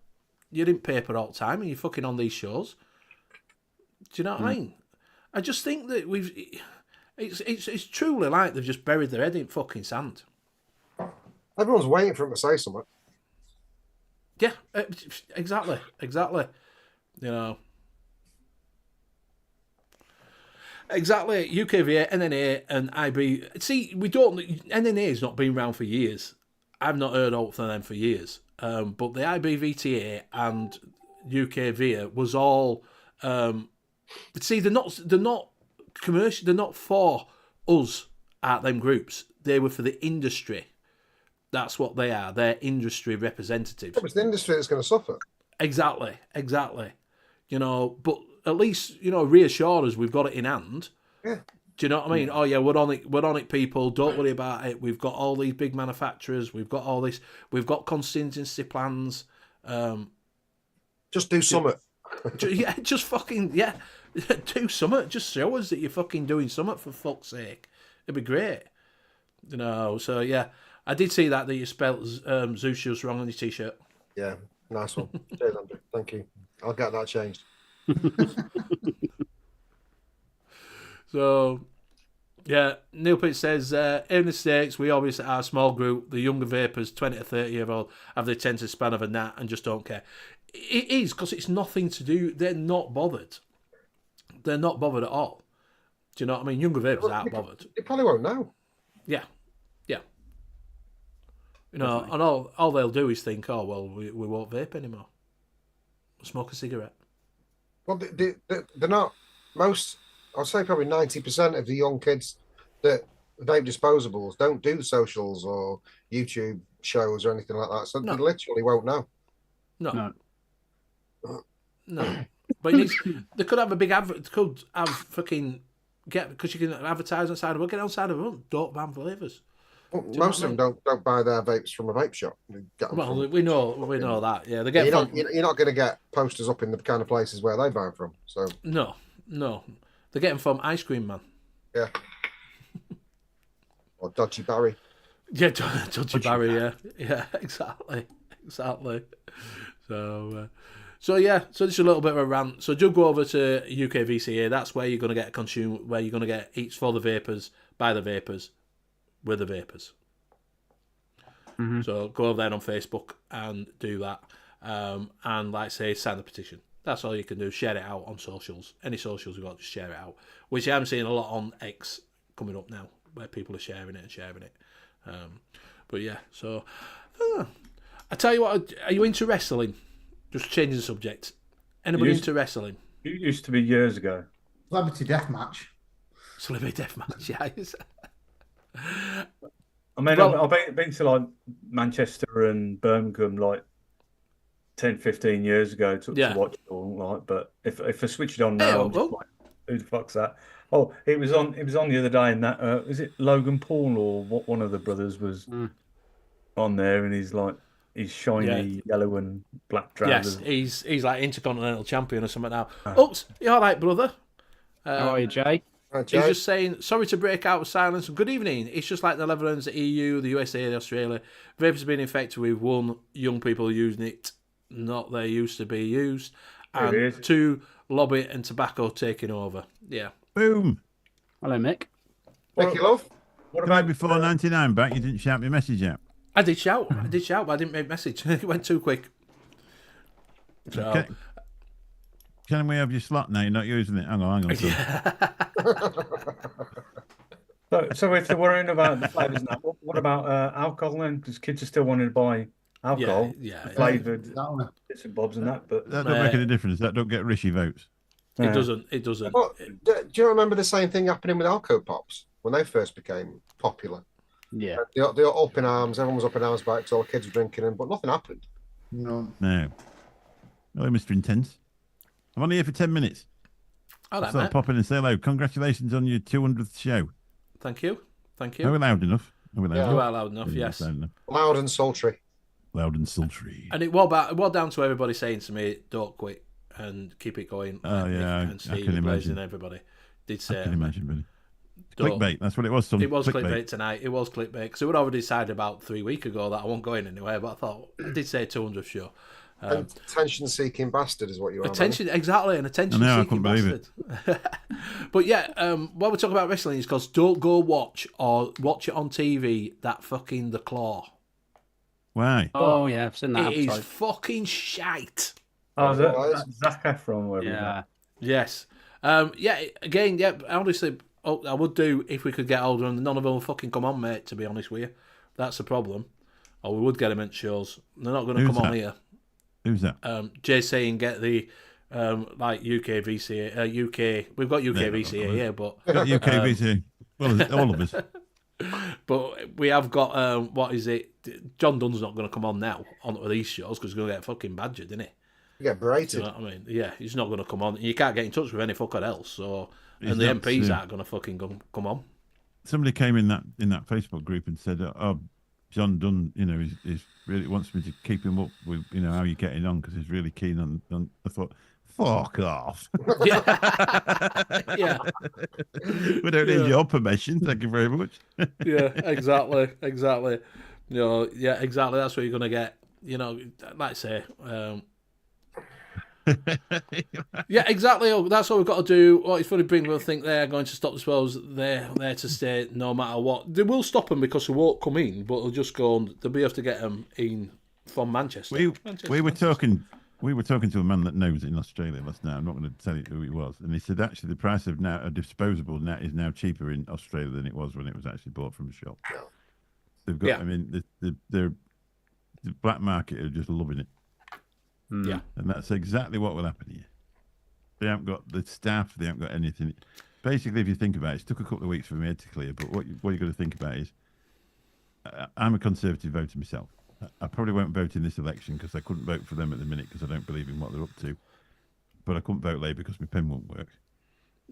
You're in paper all the time, and you're fucking on these shows. Do you know what I mean? I just think that it's truly like they've just buried their head in fucking sand. Everyone's waiting for him to say something. Yeah, exactly. You know, exactly. UKVA, NNA, and IB. See, NNA has not been around for years. I've not heard of them for years. But the IBVTA and UKVA was all. See, they're not commercial. They're not for us at them groups. They were for the industry. That's what they are. They're industry representatives. It's the industry that's going to suffer. Exactly. You know, but at least, you know, reassure us we've got it in hand. Yeah. Do you know what I mean? Oh yeah, we're on it, people. Don't worry about it. We've got all these big manufacturers. We've got all this. We've got contingency plans. Just do something. Just fucking do something. Just show us that you're fucking doing something, for fuck's sake. It'd be great. You know. So yeah. I did see that you spelled Zucius wrong on your t-shirt. Yeah, nice one. Cheers, Andrew. Thank you. I'll get that changed. So, yeah, Neil Pitt says, in the States, we obviously are a small group. The younger vapers, 20 to 30-year-old, have the attention span of a gnat and just don't care. It is, because it's nothing to do. They're not bothered. They're not bothered at all. Do you know what I mean? Younger vapers aren't bothered. They probably won't know. Yeah. You know, and all they'll do is think, oh, well, we won't vape anymore. We'll smoke a cigarette. Well, they're not. Most, I'd say probably 90% of the young kids that vape disposables don't do socials or YouTube shows or anything like that. So they literally won't know. No. But they could have a big advert. Could have fucking because you can advertise on side of it. Get on side of it. Don't ban flavours. Most of them don't buy their vapes from a vape shop. We know that. Yeah, they get. You're not going to get posters up in the kind of places where they buy them from. So no, they're getting from Ice Cream Man. Yeah. Or Dodgy Barry. Yeah, Dodgy Barry. Yeah, exactly. So this is a little bit of a rant. So do go over to UKVCA. That's where you're going to get where you're going to get eats for the vapors, by the vapors, with the vapors. Mm-hmm. So go over there on Facebook and do that. And like I say, sign the petition. That's all you can do. Share it out on socials. Any socials you've got, just share it out. Which I'm seeing a lot on X coming up now, where people are sharing it. But yeah, so I tell you what, are you into wrestling? Just changing the subject. Anybody into wrestling? It used to be years ago. Celebrity Deathmatch, yeah. I mean, I've been to like Manchester and Birmingham like 10, 15 years ago to watch it all, like. But if I switch it on now, I'm just like, who the fuck's that? Oh, it was on the other day, and that is it Logan Paul or what? One of the brothers was on there, and he's shiny yellow and black trousers. Yes, he's like Intercontinental Champion or something now. Oops, you all right, brother? How are you, Jay? He's just saying, sorry to break out of silence. Good evening. It's just like the Netherlands, the EU, the USA, the Australia. Vape has been infected with 1, young people using it, not they used to be used, and 2, lobby and tobacco taking over. Yeah. Boom. Hello, Mick. Thank you, love. What about before 99 back? You didn't shout your message out. I did shout, but I didn't make message. It went too quick. So, okay. Can we have your slot now? You're not using it. Hang on. So if they're worrying about the flavours now, what about alcohol then? Because kids are still wanting to buy alcohol, flavoured bits and bobs and that. But that don't make any difference. That don't get Rishi votes. It doesn't. Well, do you remember the same thing happening with Alco Pops when they first became popular? Yeah. They were up in arms. Everyone was up in arms about it because all the kids were drinking them, but nothing happened. No. Hello, Mr. Intense. I'm only here for 10 minutes. All right, so I'll pop in and say hello. Congratulations on your 200th show. Thank you. Are we loud enough? You are loud enough, yes. Loud and sultry. Loud and sultry. And it was down to everybody saying to me, don't quit and keep it going. And Steve and Blaze and everybody did say. I can imagine, really. Clickbait, that's what it was. It was clickbait tonight. It was clickbait. Because it would already decided about 3 weeks ago that I wasn't going anywhere, but I thought, I did say 200th show. Attention-seeking bastard is what you are. Exactly, an attention-seeking bastard. But yeah, what we're talking about wrestling is because don't go watch it on TV. That fucking The Claw. Why? Oh yeah, I've seen that. It is fucking shite. Oh, that's Zac Efron. Yeah. Yes. Again, honestly, I would do if we could get older, and none of them will fucking come on, mate. To be honest with you, that's the problem. Or we would get them at shows. They're not going to come on here. Who's that? Jay saying get the like UK VCA, UK. We've got UK VCA here, but got UK VCA. Well, all of us. But we have got what is it? John Dunn's not going to come on now onto these shows because he's going to get fucking badgered, isn't he? You get berated. You know what I mean? Yeah, he's not going to come on. You can't get in touch with any fucker else. So and the MPs aren't going to fucking come on. Somebody came in that Facebook group and said, "Oh, John Dunn, is really wants me to keep him up with, how you're getting on because he's really keen on." I thought, fuck off. Yeah. We don't need your permission. Thank you very much. Yeah, exactly. Exactly. That's what you're going to get. Like I say. Yeah, exactly. That's what we've got to do. What it's funny, Bring will think they're going to stop the spells. They're there to stay no matter what. They will stop them because they won't come in, but they'll just go on. They'll be able to get them in from Manchester. We were talking to a man that knows it in Australia last night. I'm not going to tell you who he was, and he said actually the price of a disposable net is now cheaper in Australia than it was when it was actually bought from a shop. They've got. Yeah. I mean, the black market are just loving it. Yeah, and that's exactly what will happen here. They haven't got the staff. They haven't got anything. Basically, if you think about it, it took a couple of weeks for my head to clear. But what you've got to think about is, I'm a Conservative voter myself. I probably won't vote in this election because I couldn't vote for them at the minute because I don't believe in what they're up to. But I couldn't vote Labour because my pen won't work.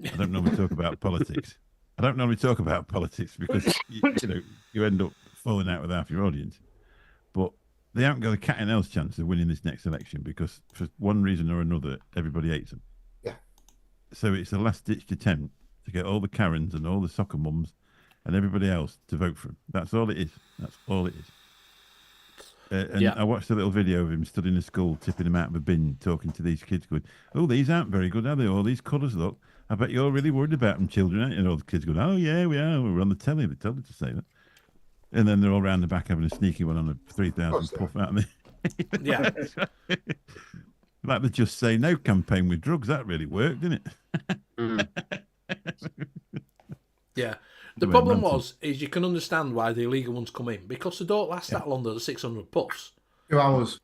I don't normally talk about politics. Because you end up falling out with half your audience. But they haven't got a cat and else chance of winning this next election because for one reason or another, everybody hates them. Yeah. So it's a last-ditch attempt to get all the Karens and all the soccer mums and everybody else to vote for him. That's all it is. That's all it is. I watched a little video of him stood in a school, tipping them out of a bin, talking to these kids, going, "Oh, these aren't very good, are they? All these colours, look. I bet you're really worried about them, children, aren't you?" And all the kids going, "Oh, yeah, we are. We're on the telly. They told us to say that." And then they're all round the back having a sneaky one on a 3,000 puff out there. Yeah. Like the Just Say No campaign with drugs. That really worked, didn't it? Yeah. The problem is you can understand why the illegal ones come in because they don't last that long, the 600 puffs. 2 hours.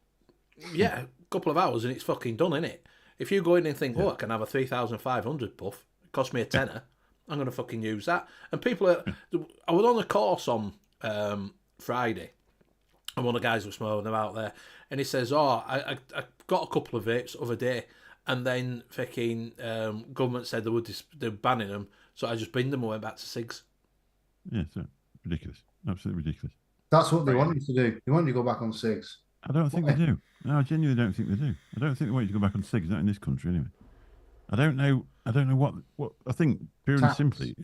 Yeah, a couple of hours and it's fucking done, innit? If you go in and think, I can have a 3,500 puff, it cost me a tenner, I'm going to fucking use that. And people I was on a course on Friday and one of the guys was smoking them out there, and he says, "Oh, I got a couple of vapes the other day, and then fucking government said they're banning them, so I just binned them and went back to cigs." Yeah, so ridiculous, absolutely ridiculous. That's what they want you to do. They want you to go back on cigs. I don't think they do. No, I genuinely don't think they do. I don't think they want you to go back on cigs, not in this country anyway. I don't know what I think pure and simply.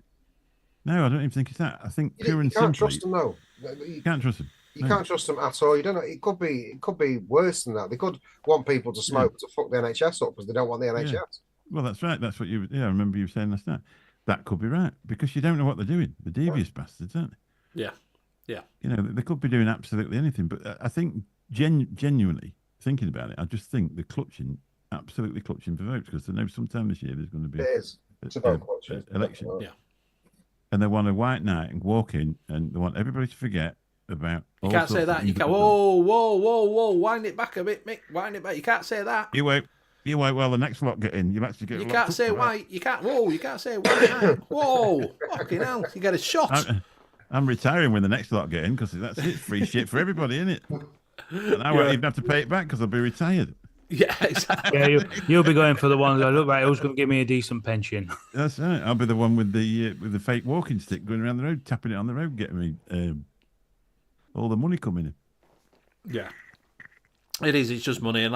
No, I don't even think it's that. I think pure and simply. You can't trust them though. You can't trust them. You can't trust them at all. You don't know. It could be worse than that. They could want people to smoke to fuck the NHS up because they don't want the NHS. Yeah. Well, that's right. That's what you. Yeah, I remember you saying that. That could be right because you don't know what they're doing. The devious bastards, aren't they? Yeah, yeah. You know, they could be doing absolutely anything. But I think genuinely thinking about it, I just think they're absolutely clutching for votes because they know sometime this year there's going to be an election. Yeah. And they want a white knight and walk in, and they want everybody to forget about. You can't say that. You can't. Whoa! Wind it back a bit, Mick. Wind it back. You can't say that. You wait. Well, the next lot get in. You'll actually get. You can't say white. You can't. Whoa! You can't say white knight. Whoa! Fucking hell! You get a shot. I'm retiring when the next lot get in because that's it. Free shit for everybody, isn't it? And I won't even have to pay it back because I'll be retired. Yeah, exactly. Yeah, you'll be going for the ones that look like who's going to give me a decent pension. That's right. I'll be the one with the fake walking stick going around the road, tapping it on the road, getting me all the money coming in. Yeah, it is. It's just money, and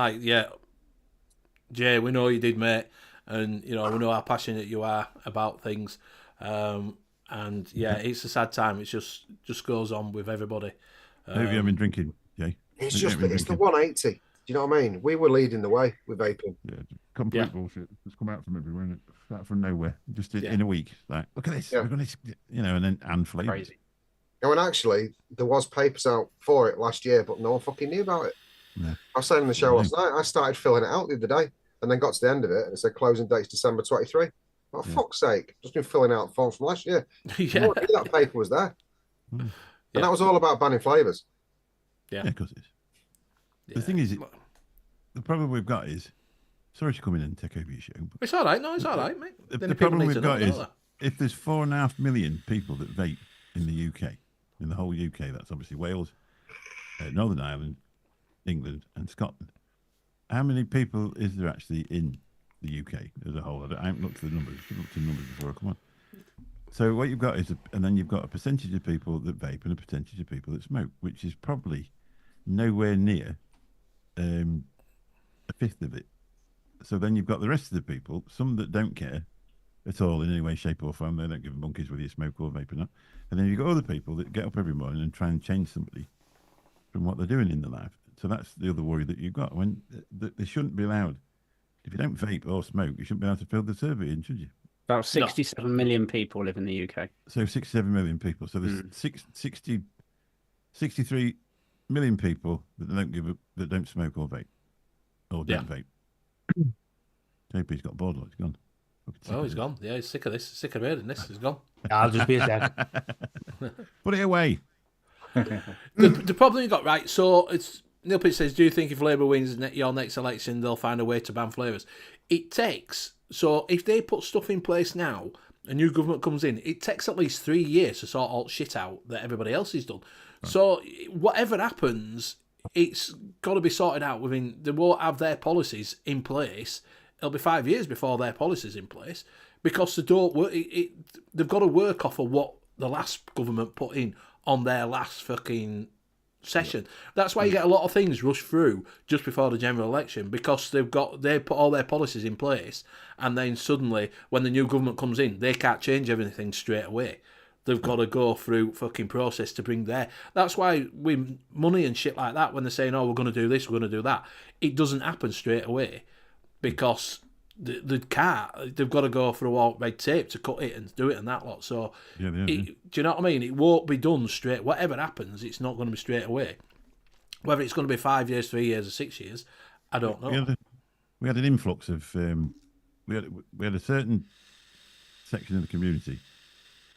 Jay, we know you did, mate, and we know how passionate you are about things. And it's a sad time. It just goes on with everybody. Maybe I've been drinking, Jay. It's the 180. Do you know what I mean? We were leading the way with vaping. Yeah, complete bullshit. It's come out from everywhere, isn't it? Out from nowhere. Just in a week. Like, look at this. We're going to, and flavors. Crazy. And actually, there was papers out for it last year, but no one fucking knew about it. No. I was saying in the show last night, I started filling it out the other day, and then got to the end of it, and it said closing date's December 23. Oh, fuck's sake. Just been filling out forms from last year. Yeah. That paper was there. And that was all about banning flavours. Yeah, because it's. The thing is, the problem we've got is, sorry to come in and take over your show. But it's all right. No, it's all right, mate. The problem we've got is, if there's 4.5 million people that vape in the UK, in the whole UK, that's obviously Wales, Northern Ireland, England, and Scotland. How many people is there actually in the UK as a whole? I haven't looked at the numbers. I looked at the numbers before. Come on. So what you've got is, and then you've got a percentage of people that vape and a percentage of people that smoke, which is probably nowhere near a fifth of it. So then you've got the rest of the people, some that don't care at all in any way, shape or form. They don't give monkeys whether you smoke or vape or not. And then you've got other people that get up every morning and try and change somebody from what they're doing in their life. So that's the other worry that you've got. When they shouldn't be allowed, if you don't vape or smoke, you shouldn't be able to fill the survey in, should you? About 67 million people live in the UK. So 67 million people. So there's 63 million people that don't smoke or vape. Or don't vape. JP's got bored, he's gone. Oh, he's gone. Yeah, he's sick of this. Sick of hearing this. He's gone. I'll just be a sec. Put it away. The problem you got, right, so it's Neil Pitt says, do you think if Labour wins your next election, they'll find a way to ban flavours? It takes, so if they put stuff in place now, a new government comes in, it takes at least 3 years to sort all shit out that everybody else has done. Right. So whatever happens, it's got to be sorted out within, they won't have their policies in place. It'll be 5 years before their policy's in place because they don't work. They've got to work off of what the last government put in on their last fucking session. That's why you get a lot of things rushed through just before the general election because they put all their policies in place, and then suddenly when the new government comes in, they can't change everything straight away. They've got to go through fucking process to bring there. That's why with money and shit like that, when they're saying, "Oh, we're going to do this, we're going to do that," it doesn't happen straight away because the can't. They've got to go through all red tape to cut it and do it and that lot. So, do you know what I mean? It won't be done straight. Whatever happens, it's not going to be straight away. Whether it's going to be 5 years, 3 years, or 6 years, I don't know. We had an influx of we had a certain section of the community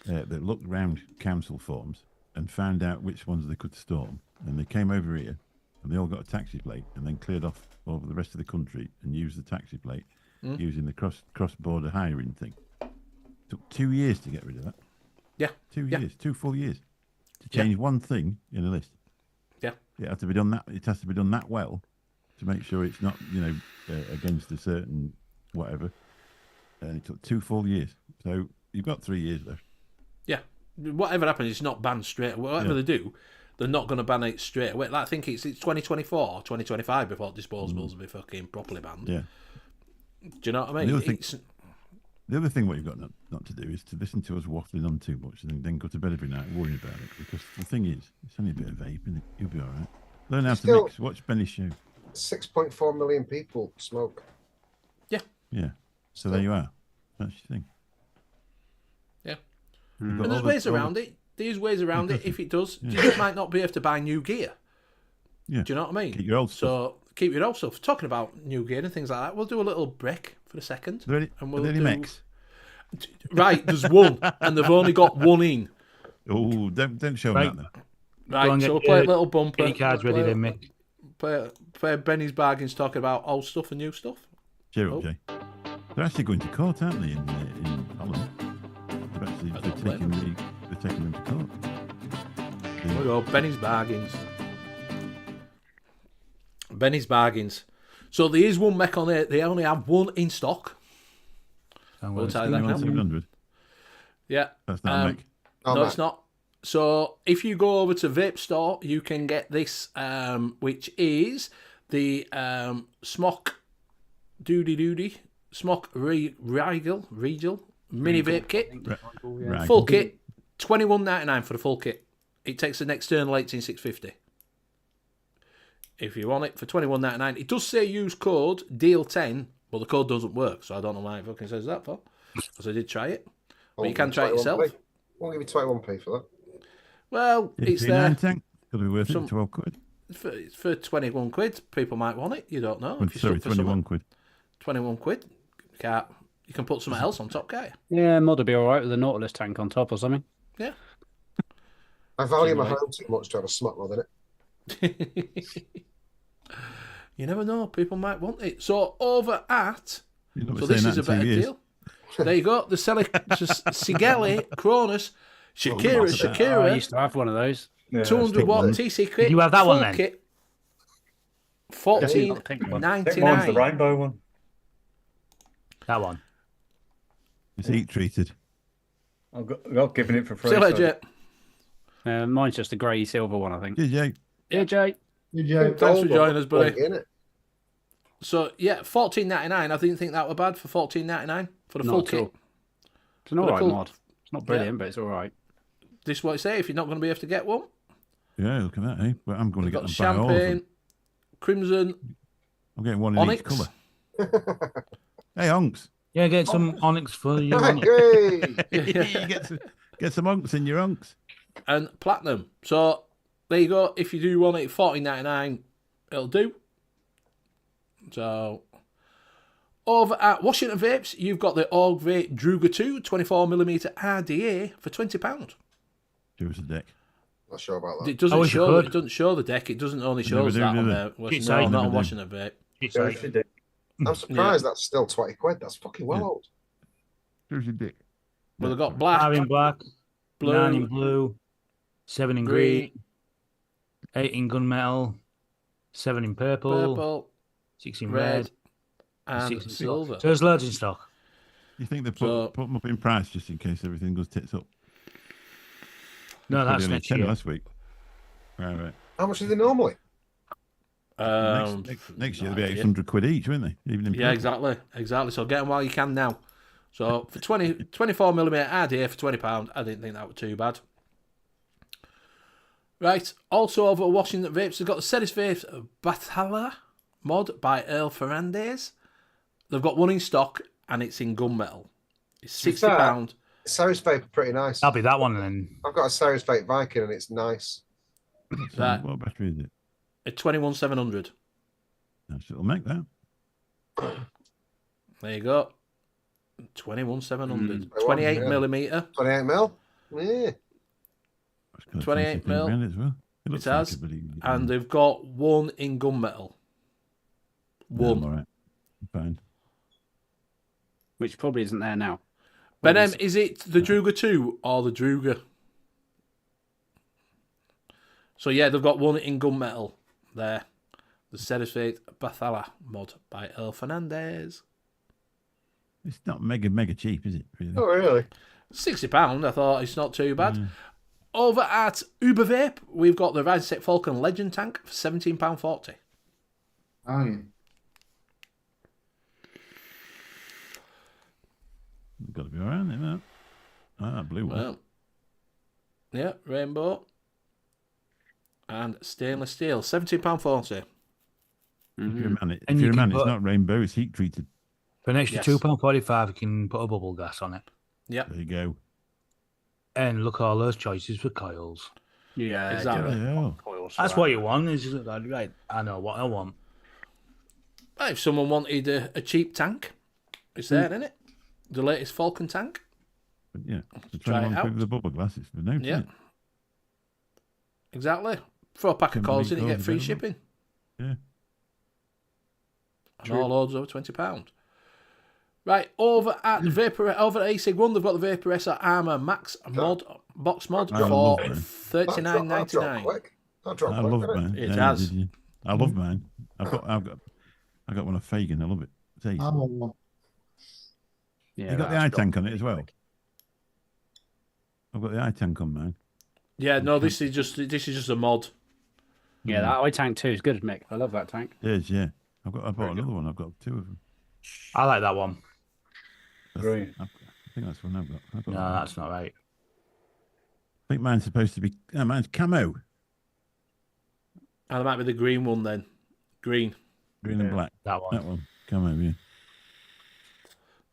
that looked around council forms and found out which ones they could storm, and they came over here and they all got a taxi plate and then cleared off over the rest of the country and used the taxi plate using the cross-border hiring thing. Took 2 years to get rid of that. Yeah. 2 years, 2 full years to change one thing in a list. Yeah. It has to be done that. It has to be done that well to make sure it's not, against a certain whatever. And it took 2 full years. So you've got 3 years left. Yeah. Whatever happens, it's not banned straight. Whatever they do, they're not going to ban it straight away. Like, I think it's 2024 or 2025 before disposables will be fucking properly banned. Yeah. Do you know what I mean? The other thing what you've got not to do is to listen to us waffling on too much and then go to bed every night worrying about it. Because the thing is, it's only a bit of vape, isn't it? You'll be all right. Learn how to mix. Watch Benny's show. 6.4 million people smoke. Yeah. Yeah. So there you are. That's your thing. Yeah. And there's ways around it. There's ways around it if it does. You just might not be able to buy new gear. Yeah. Do you know what I mean? Keep your old stuff. So keep your old stuff. Talking about new gear and things like that, we'll do a little break for a second. Are there any mechs? Right, there's one, and they've only got one in. Oh, don't show them that then. Right, so we'll play a little bumper. Any cards ready then, Mick? Play Benny's Bargains talking about old stuff and new stuff. Cheer up, Jay. They're actually going to court, aren't they, in Holland? They're taking them to court. Here we go, Benny's Bargains. Benny's Bargains. So there is one mech on it. They only have one in stock. We'll tell you that now. 700. Yeah. That's not a mech. No, it's not. So if you go over to Vape Store, you can get this, which is the Smock Smock Regal mini vape kit. Full kit, $21.99 for the full kit. It takes an external 18650. If you want it for $21.99, it does say use code DEAL10, but the code doesn't work, so I don't know why it fucking says that for. Because I did try it. But you can try it yourself. Won't give you 21p for that. Well, it's there. Could be worth it, 12 quid. For 21 quid, people might want it. You don't know. Sorry, 21 quid. 21 quid. You can put something else on top, can't you? Yeah, mod would be all right with a Nautilus tank on top or something. Yeah. I value my home too much to have a smart mod in it. You never know. People might want it. So over at... So this is a better deal. There you go. The Sigelli, Cronus, Shakira. I used to have one of those. 200 watt TC kit. Did you have that one then? Kit, $14.99. Mine's the rainbow one. That one. It's heat treated. I've given it for free. See you later, Jay. Mine's just a grey silver one, I think. Yeah, Jay. Yeah, Jay. Thanks for joining us, buddy. So yeah, $14.99. I didn't think that were bad for $14.99 for the full kit. It's an alright mod. It's not brilliant, but it's alright. This is what I say. If you're not going to be able to get one, yeah, look at that, eh? But I'm going to get them. Champagne, Crimson. I'm getting one in Onyx. each colour. Hey, Onks. Yeah, get some Onyx for you. Get some Onks in your Onks. And Platinum. So there you go. If you do want it, $14.99, it'll do. So over at Washington Vapes, you've got the Org Vape Druga 2 24mm RDA for £20. Give us a deck. Not sure about that. It doesn't show. It doesn't show the deck. It doesn't only show that on there. No, not on Washington Vape. I'm surprised that's still 20 quid. That's fucking well old. Here's your dick. Well, they've got black, 5 in black, blue, 9 in blue, 7 in green, 8 in gunmetal, 7 in purple, 6 in red, and 6 in silver. So there's loads in stock. You think they put them up in price just in case everything goes tits up? No, that's next year. Last week. Right. How much are they normally? Next year they'll be 800 quid each, won't they? Even in exactly. So get them while you can now. So for 24mm RDA for £20, I didn't think that was too bad. Right, also over at Washington Vapes, they've got the Ceres Vapes Batala mod by Earl Fernandez. They've got one in stock and it's in gunmetal. It's £60. Ceres Vape are pretty nice. That'll be that one then. I've got a Ceres Vape Viking and it's nice. What battery is it? A 21700. It'll make that. There you go. 21700. 28mm. 28mm? Yeah. 28mm. As well. It has. And they've got one in gunmetal. One. Yeah, all right. Fine. Which probably isn't there now. Ben M, is it the Druga 2 or the Druga? So yeah, they've got one in gunmetal there. The Serifate Bathala mod by El Fernandez. It's not mega cheap, is it? Really? Oh, really? £60. I thought it's not too bad. Over at Uber Vape, we've got the Rising Falcon Legend tank for £17.40. Oh, yeah. Got to be around there, man. Ah, blue one. Well, yeah, rainbow and stainless steel, £17.40. If you're a man, it's not rainbow; it's heat treated. For an extra £2.45, you can put a bubble glass on it. Yep. There you go. And look at all those choices for coils. Yeah, exactly. That's what you want. Is like, right? I know what I want. Well, if someone wanted a cheap tank, it's there, isn't it? The latest Falcon tank. But yeah, try it out. With the bubble glass, it's for no. Yeah. Exactly. Throw a pack of coils in, you get free available. shipping. Yeah. And all loads over £20. Right, over at E-Sig1, they've got the Vaporessa Armour Max mod box mod for $39.99. I love mine. It has. Did you? I love mine. I got one of Fagan. I love it. I want one. Yeah, you got the eye tank on it as well. I've got the eye tank on mine. Yeah, no, this is just a mod. Yeah, that eye tank too is good, Mick. I love that tank. It is, yeah. I bought another one. I've got two of them. I like that one. I think that's one I've got. No, that's not right. I think mine's supposed to be. No, mine's camo. And it might be the green one then. Green and black. That one. Camo, yeah.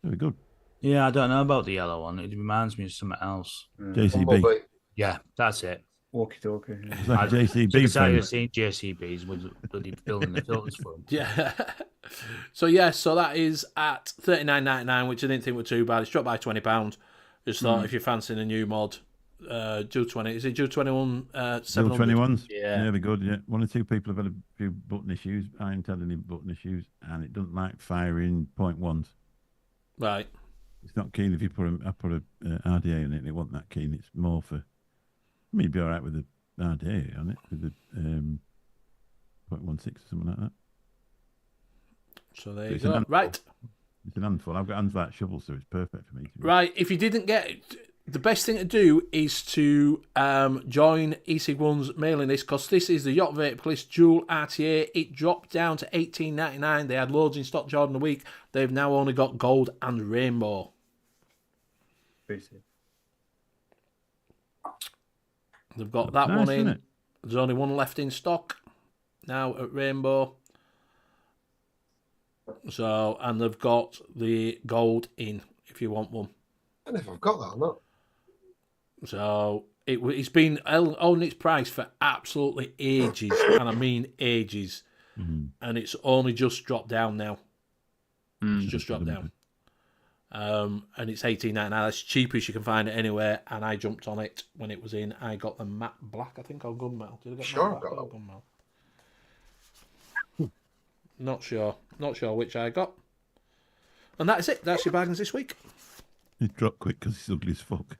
Very good. Yeah, I don't know about the yellow one. It reminds me of something else. JCB. Yeah, that's it. Walkie-talkie. It's like a JCB. I've seen JCBs with bloody building the filters for them. Yeah. So that is at $39.99, which I didn't think were too bad. It's dropped by £20. Just thought if you're fancying a new mod, Jude 20. Is it Jude 21? 700? 21s? Yeah. They're good, yeah. One or two people have had a few button issues. I haven't had any button issues, and it doesn't like firing .1s. Right. It's not keen if you put a RDA on it, and it wasn't that keen. It's more for. I mean, you'd be all right with the RDA on it, with the .16 or something like that. So there you go. Right. It's an handful. I've got hands like shovels, so it's perfect for me. Right. If you didn't get it, the best thing to do is to join E-Sig1's mailing list, because this is the Yacht Vape List Dual RTA. It dropped down to $18.99. They had loads in stock during the week. They've now only got gold and rainbow. They've got that one in. There's only one left in stock now at rainbow. So, and they've got the gold in if you want one. I don't know if I've got that or not. So it's been on its price for absolutely ages, and I mean ages. And it's only just dropped down now. It's just dropped down. And it's $18.99. That's cheapest you can find it anywhere. And I jumped on it when it was in. I got the matte black, I think, or gunmetal. Did I get matte black or gunmetal? Not sure which I got. And that's it. That's your bargains this week. It dropped quick because it's ugly as fuck.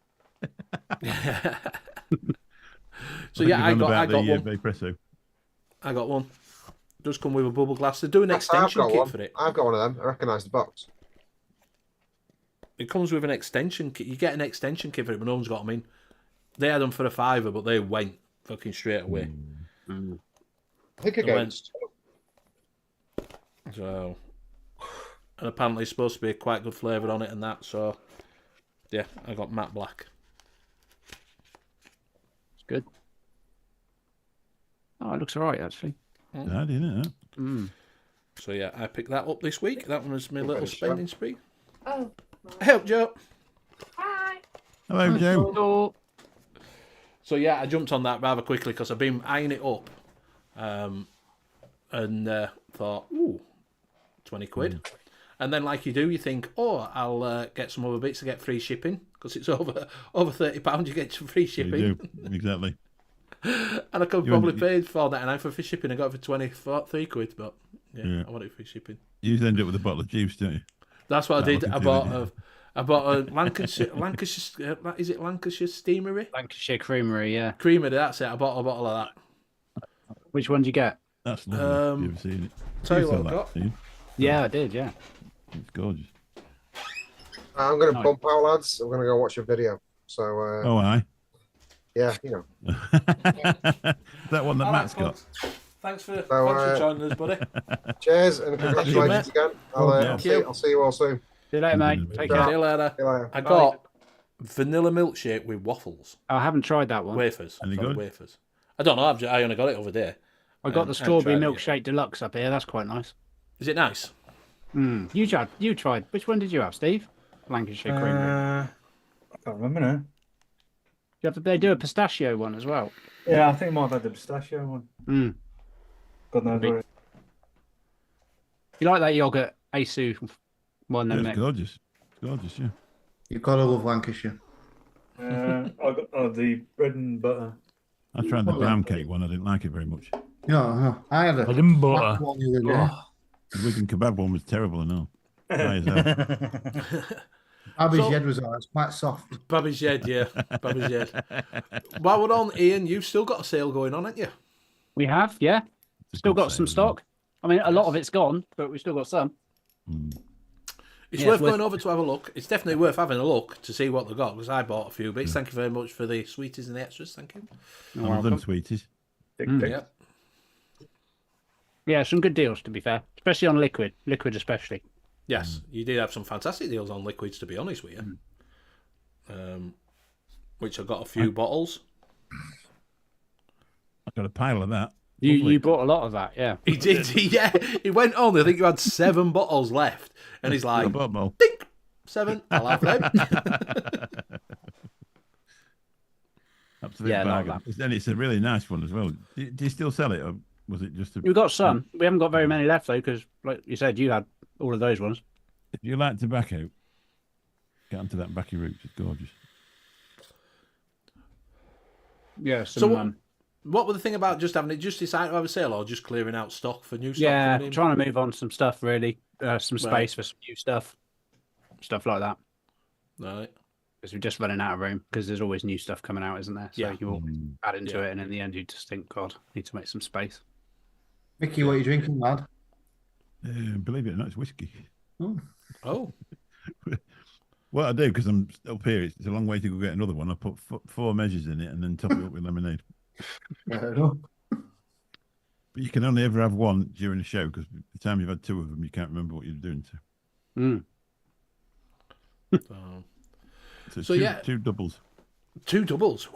So yeah, I got one. VAPES. I got one. It does come with a bubble glass. They do an extension kit for it. I've got one of them. I recognise the box. It comes with an extension kit. You get an extension kit for it, but no one's got them in. They had them for $5, but they went fucking straight away. I think against. So, and apparently it's supposed to be quite good flavour on it and that. So, yeah, I got matte black. It's good. Oh, it looks alright actually. Bad, isn't it? So yeah, I picked that up this week. That one was my little spending spree. Oh, help, Joe. Hi. Hello, Joe. So yeah, I jumped on that rather quickly because I've been eyeing it up, and thought, ooh, 20 quid. And then, like you do, you think, oh, I'll get some other bits to get free shipping because it's over £30. You get some free shipping. You do. Exactly. And I could probably pay $4.99 for free shipping. I got it for 23 quid, but yeah, I wanted free shipping. You end up with a bottle of juice, don't you? That's what I did. I bought a Lancashire. Is it Lancashire Steamery? Lancashire Creamery, yeah. Creamery. That's it. I bought a bottle of that. Which one did you get? That's lovely. Have you ever seen it? Tell you saw what I've that, got. Steve? Yeah, I did. Yeah. It's gorgeous. I'm going to bump out, lads. I'm going to go watch a video. So, Oh, aye. yeah, you know. That one that All Matt's right, got. folks. Thanks for joining us, buddy. Cheers and congratulations again. I'll see you all soon. See you later, mate. Take care. See you later. See you later. I got vanilla milkshake with waffles. I haven't tried that one. Wafers. Any Sorry, good? wafers. I don't know. I only got it over there. I got the strawberry milkshake deluxe up here. That's quite nice. Is it nice? You tried. Which one did you have, Steve? Lancashire cream. I can't remember now. They do a pistachio one as well. Yeah, I think I might have had the pistachio one. God knows where it. You like that yogurt Asu one, then, It's Mick? gorgeous. It's gorgeous, yeah. You've got to love Lancashire. I got the bread and butter. I tried the brown cake one. I didn't like it very much. Yeah, I had a Bread and butter. black one the other day. The Wigan kebab one was terrible and all. Dry as hell. Abby's Yed was all right. It's quite soft. Babby's Yed, yeah. Babby's Yed. While we're on, Ian, you've still got a sale going on, haven't you? We have, yeah. Still got some stock. I mean, a lot of it's gone, but we've still got some. It's worth going over to have a look. It's definitely worth having a look to see what they've got, because I bought a few bits. Thank you very much for the sweeties and the extras. Thank you. Well done, sweeties. Yeah. Yeah, some good deals, to be fair. Especially on liquid. Liquid especially. Yes, you did have some fantastic deals on liquids, to be honest with you. Which I got a few bottles. I got a pile of that. You bought a lot of that, yeah. He did, yeah. He went on, I think you had 7 bottles left. And he's like, dink, 7, I'll have them. Absolute bargain. And it's a really nice one as well. Do you still sell it, or was it just a... We've got some. We haven't got very many left, though, because, like you said, you had all of those ones. If you like tobacco, get onto that backy route. It's gorgeous. Yeah, so what were the thing about just having it, just decided to have a sale, or just clearing out stock for new stock? Yeah, trying to move on some stuff, really. Some space for some new stuff. Stuff like that. Right. Because we're just running out of room, because there's always new stuff coming out, isn't there? So Yeah. you always add into it, and in the end, you just think, God, I need to make some space. Mickey, what are you drinking, lad? Believe it or not, it's whiskey. Oh. What I do, because I'm up here, it's a long way to go get another one. I put 4 measures in it and then top it up with lemonade. But you can only ever have one during the show, because by the time you've had 2 of them, you can't remember what you're doing. So yeah, 2 doubles. 2 doubles.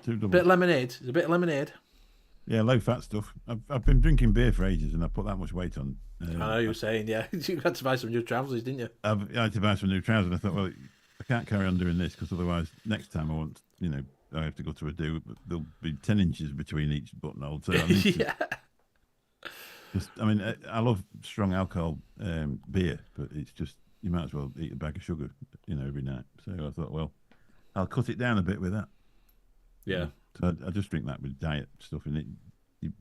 2 doubles. Bit of lemonade. There's a bit of lemonade. Yeah, low fat stuff. I've been drinking beer for ages, and I put that much weight on. I know you were saying, yeah. You had to buy some new trousers, didn't you? I had to buy some new trousers. And I thought, well, I can't carry on doing this, because otherwise, next time I have to go to a do. There'll be 10 inches between each buttonhole. So I need to, I love strong alcohol beer, but it's just, you might as well eat a bag of sugar, every night. So I thought, well, I'll cut it down a bit with that. Yeah. So I just drink that with diet stuff in it.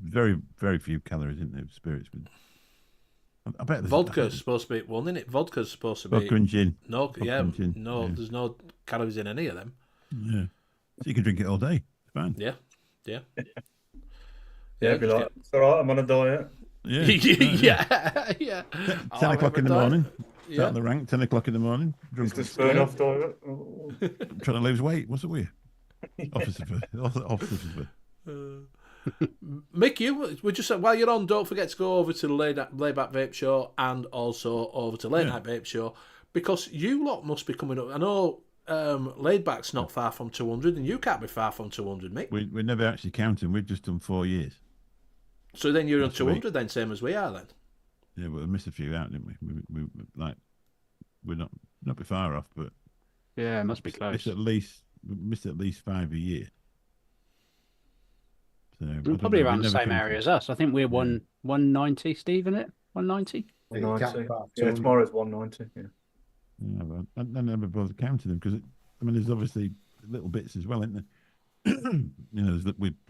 Very, very few calories, isn't there? Spirits. I bet vodka's supposed to be one, isn't it? Vodka's supposed to be vodka and gin. No, Vodka yeah, and gin. no, Yeah. there's no calories in any of them. Yeah, so you can drink it all day. It's fine. Yeah. Yeah, be like, it's all right, I'm on a diet. Yeah, yeah. 10 o'clock in the morning. Yeah. Start the rank. 10 o'clock in the morning. Drunk. Just burn off diet. Trying to lose weight. What's it with you? Officer. Mick, we just said, while you're on, don't forget to go over to the Layback Vape Show and also over to Late Night Vape Show, because you lot must be coming up. I know Laidback's not far from 200, and you can't be far from 200, Mick. We never actually counted. We've just done 4 years. So then you're on 200, then same as we are, then. Yeah, but we missed a few out, didn't we? We're not be far off, but yeah, it must be close. We missed at least 5 a year. So we're probably around the same area as us. I think we're 190, Steve, isn't it? 190? 190. Yeah, tomorrow's 190. Yeah. Well, I never bothered counting them, because there's obviously little bits as well, isn't there?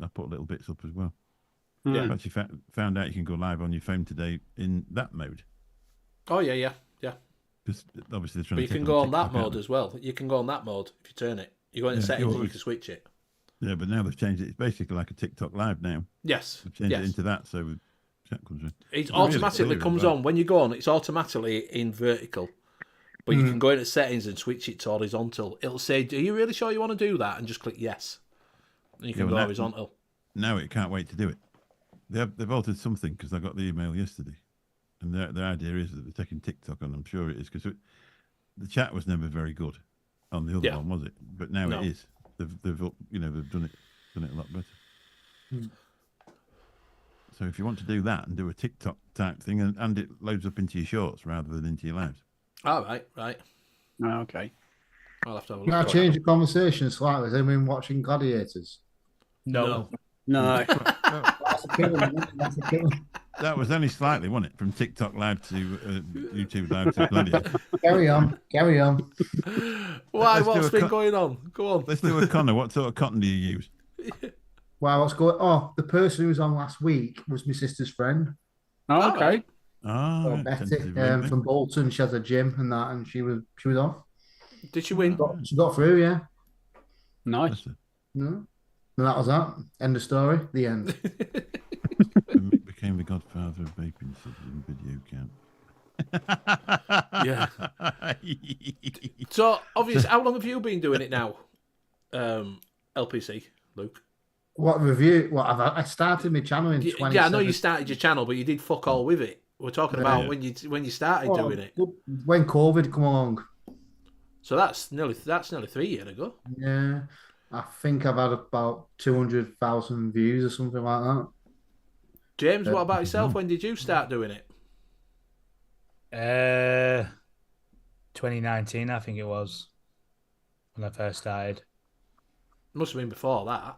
I put little bits up as well. Yeah, I've actually found out you can go live on your phone today in that mode. Oh yeah. Because obviously, but you can go on that mode as well. You can go on that mode if you turn it. You go into settings and you can switch it. Yeah, but now they've changed it. It's basically like a TikTok live now. Yes. They've changed yes. it into that, so chat comes in. It automatically comes on when you go on. It's automatically in vertical, but you can go into settings and switch it to horizontal. It'll say, "Are you really sure you want to do that?" And just click yes. And you can go horizontal. Now it can't wait to do it. They've altered something because I got the email yesterday, and their idea is that they're taking TikTok on. I'm sure it is because the chat was never very good on the other one, was it? But now it is. They've done it a lot better. So if you want to do that and do a TikTok type thing, and it loads up into your shorts rather than into your lives. All right. Oh, okay. I'll have to have a look. Can I change the conversation slightly? Has anyone watching Gladiators? No. That's a killer. That's a killer. That was only slightly, wasn't it? From TikTok live to YouTube live to Gladiator. Carry on. Why? What's been going on? Go on. Let's do a Connor. What sort of cotton do you use? Wow, what's going? Oh, the person who was on last week was my sister's friend. Oh, okay. Oh, Betty from Bolton. She has a gym and that, and she was off. Did she win? She got through, yeah. Nice. No. And that was that. End of story. The end. Became the godfather of vaping in video camp. Yeah. So, obviously, how long have you been doing it now, LPC, Luke? What review? What I started my channel in 20. Yeah, I know you started your channel, but you did fuck all with it. We're talking about when you started doing it. When COVID come along. So that's nearly 3 years ago. Yeah, I think I've had about 200,000 views or something like that. James, what about yourself? When did you start doing it? 2019, I think it was, when I first started. Must have been before that.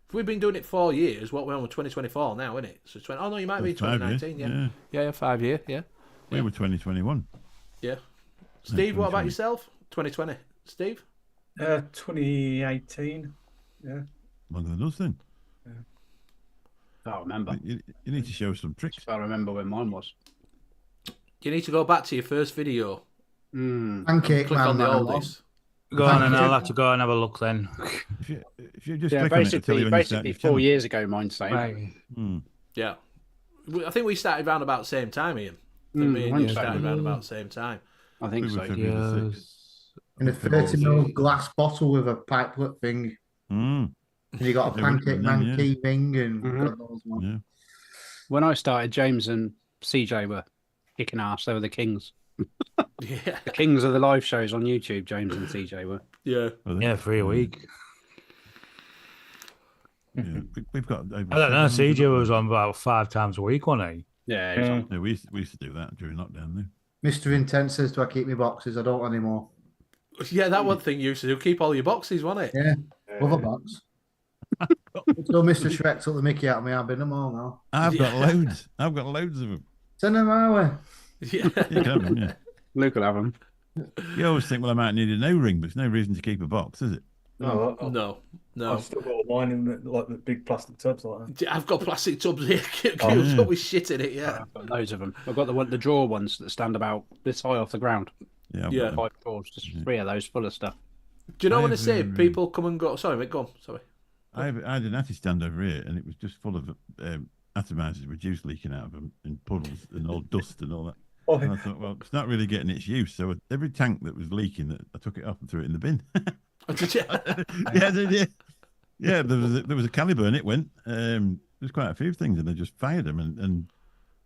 If we've been doing it 4 years, what we're on with 2024 now, isn't it? So oh no, you might be 2019, yeah, 5 year, yeah. We were 2021. Yeah. Steve, what about yourself? 2020. Steve? 2018. Yeah. Longer than us then. I can't remember. You need to show some tricks. I remember when mine was. You need to go back to your first video. Pancake click on the oldest. Go on, and I'll have to go and have a look then. If you just click on it, it'll tell you when you start basically your 4 channel. years ago, mine's saying. Right. Yeah. I think we started around about the same time, Ian. I think me and you started around about the same time. I think so. In a 30ml glass bottle with a pipelet thing. And you got a pancake man key thing and God knows what. Yeah. When I started, James and CJ were kicking ass. They were the kings. Yeah. The kings of the live shows on YouTube, James and CJ were. Yeah. Yeah, 3 a week. Yeah, we've got. I don't know. CJ was on about 5 times a week, wasn't he? Yeah. We used to do that during lockdown. Then. Mr. Intense says, do I keep my boxes? I don't anymore. Yeah, that one thing you used to do. Keep all your boxes, wasn't it? Yeah. Love a box. So Mr. Shrek took the mickey out of me. I've been them all now. I've got loads. I've got loads of them. Send them our way. Yeah. You can have them, yeah. Luke will have them. You always think, well, I might need a no ring, but there's no reason to keep a box, is it? No. I've still got mine in like the big plastic tubs like that. I've got plastic tubs here. Filled with shit in it, yeah. I've got loads of them. I've got the drawer ones that stand about this high off the ground. Yeah. 5 drawers, just 3 of those full of stuff. Do you know when I say people come and go? Sorry, mate, go on. Sorry. I had an attic stand over here, and it was just full of atomizers with juice leaking out of them, and puddles and all dust and all that. And I thought, well, it's not really getting its use. So every tank that was leaking, I took it off and threw it in the bin. Did you? Yeah, there was a caliber, and it went. There's quite a few things, and I just fired them, and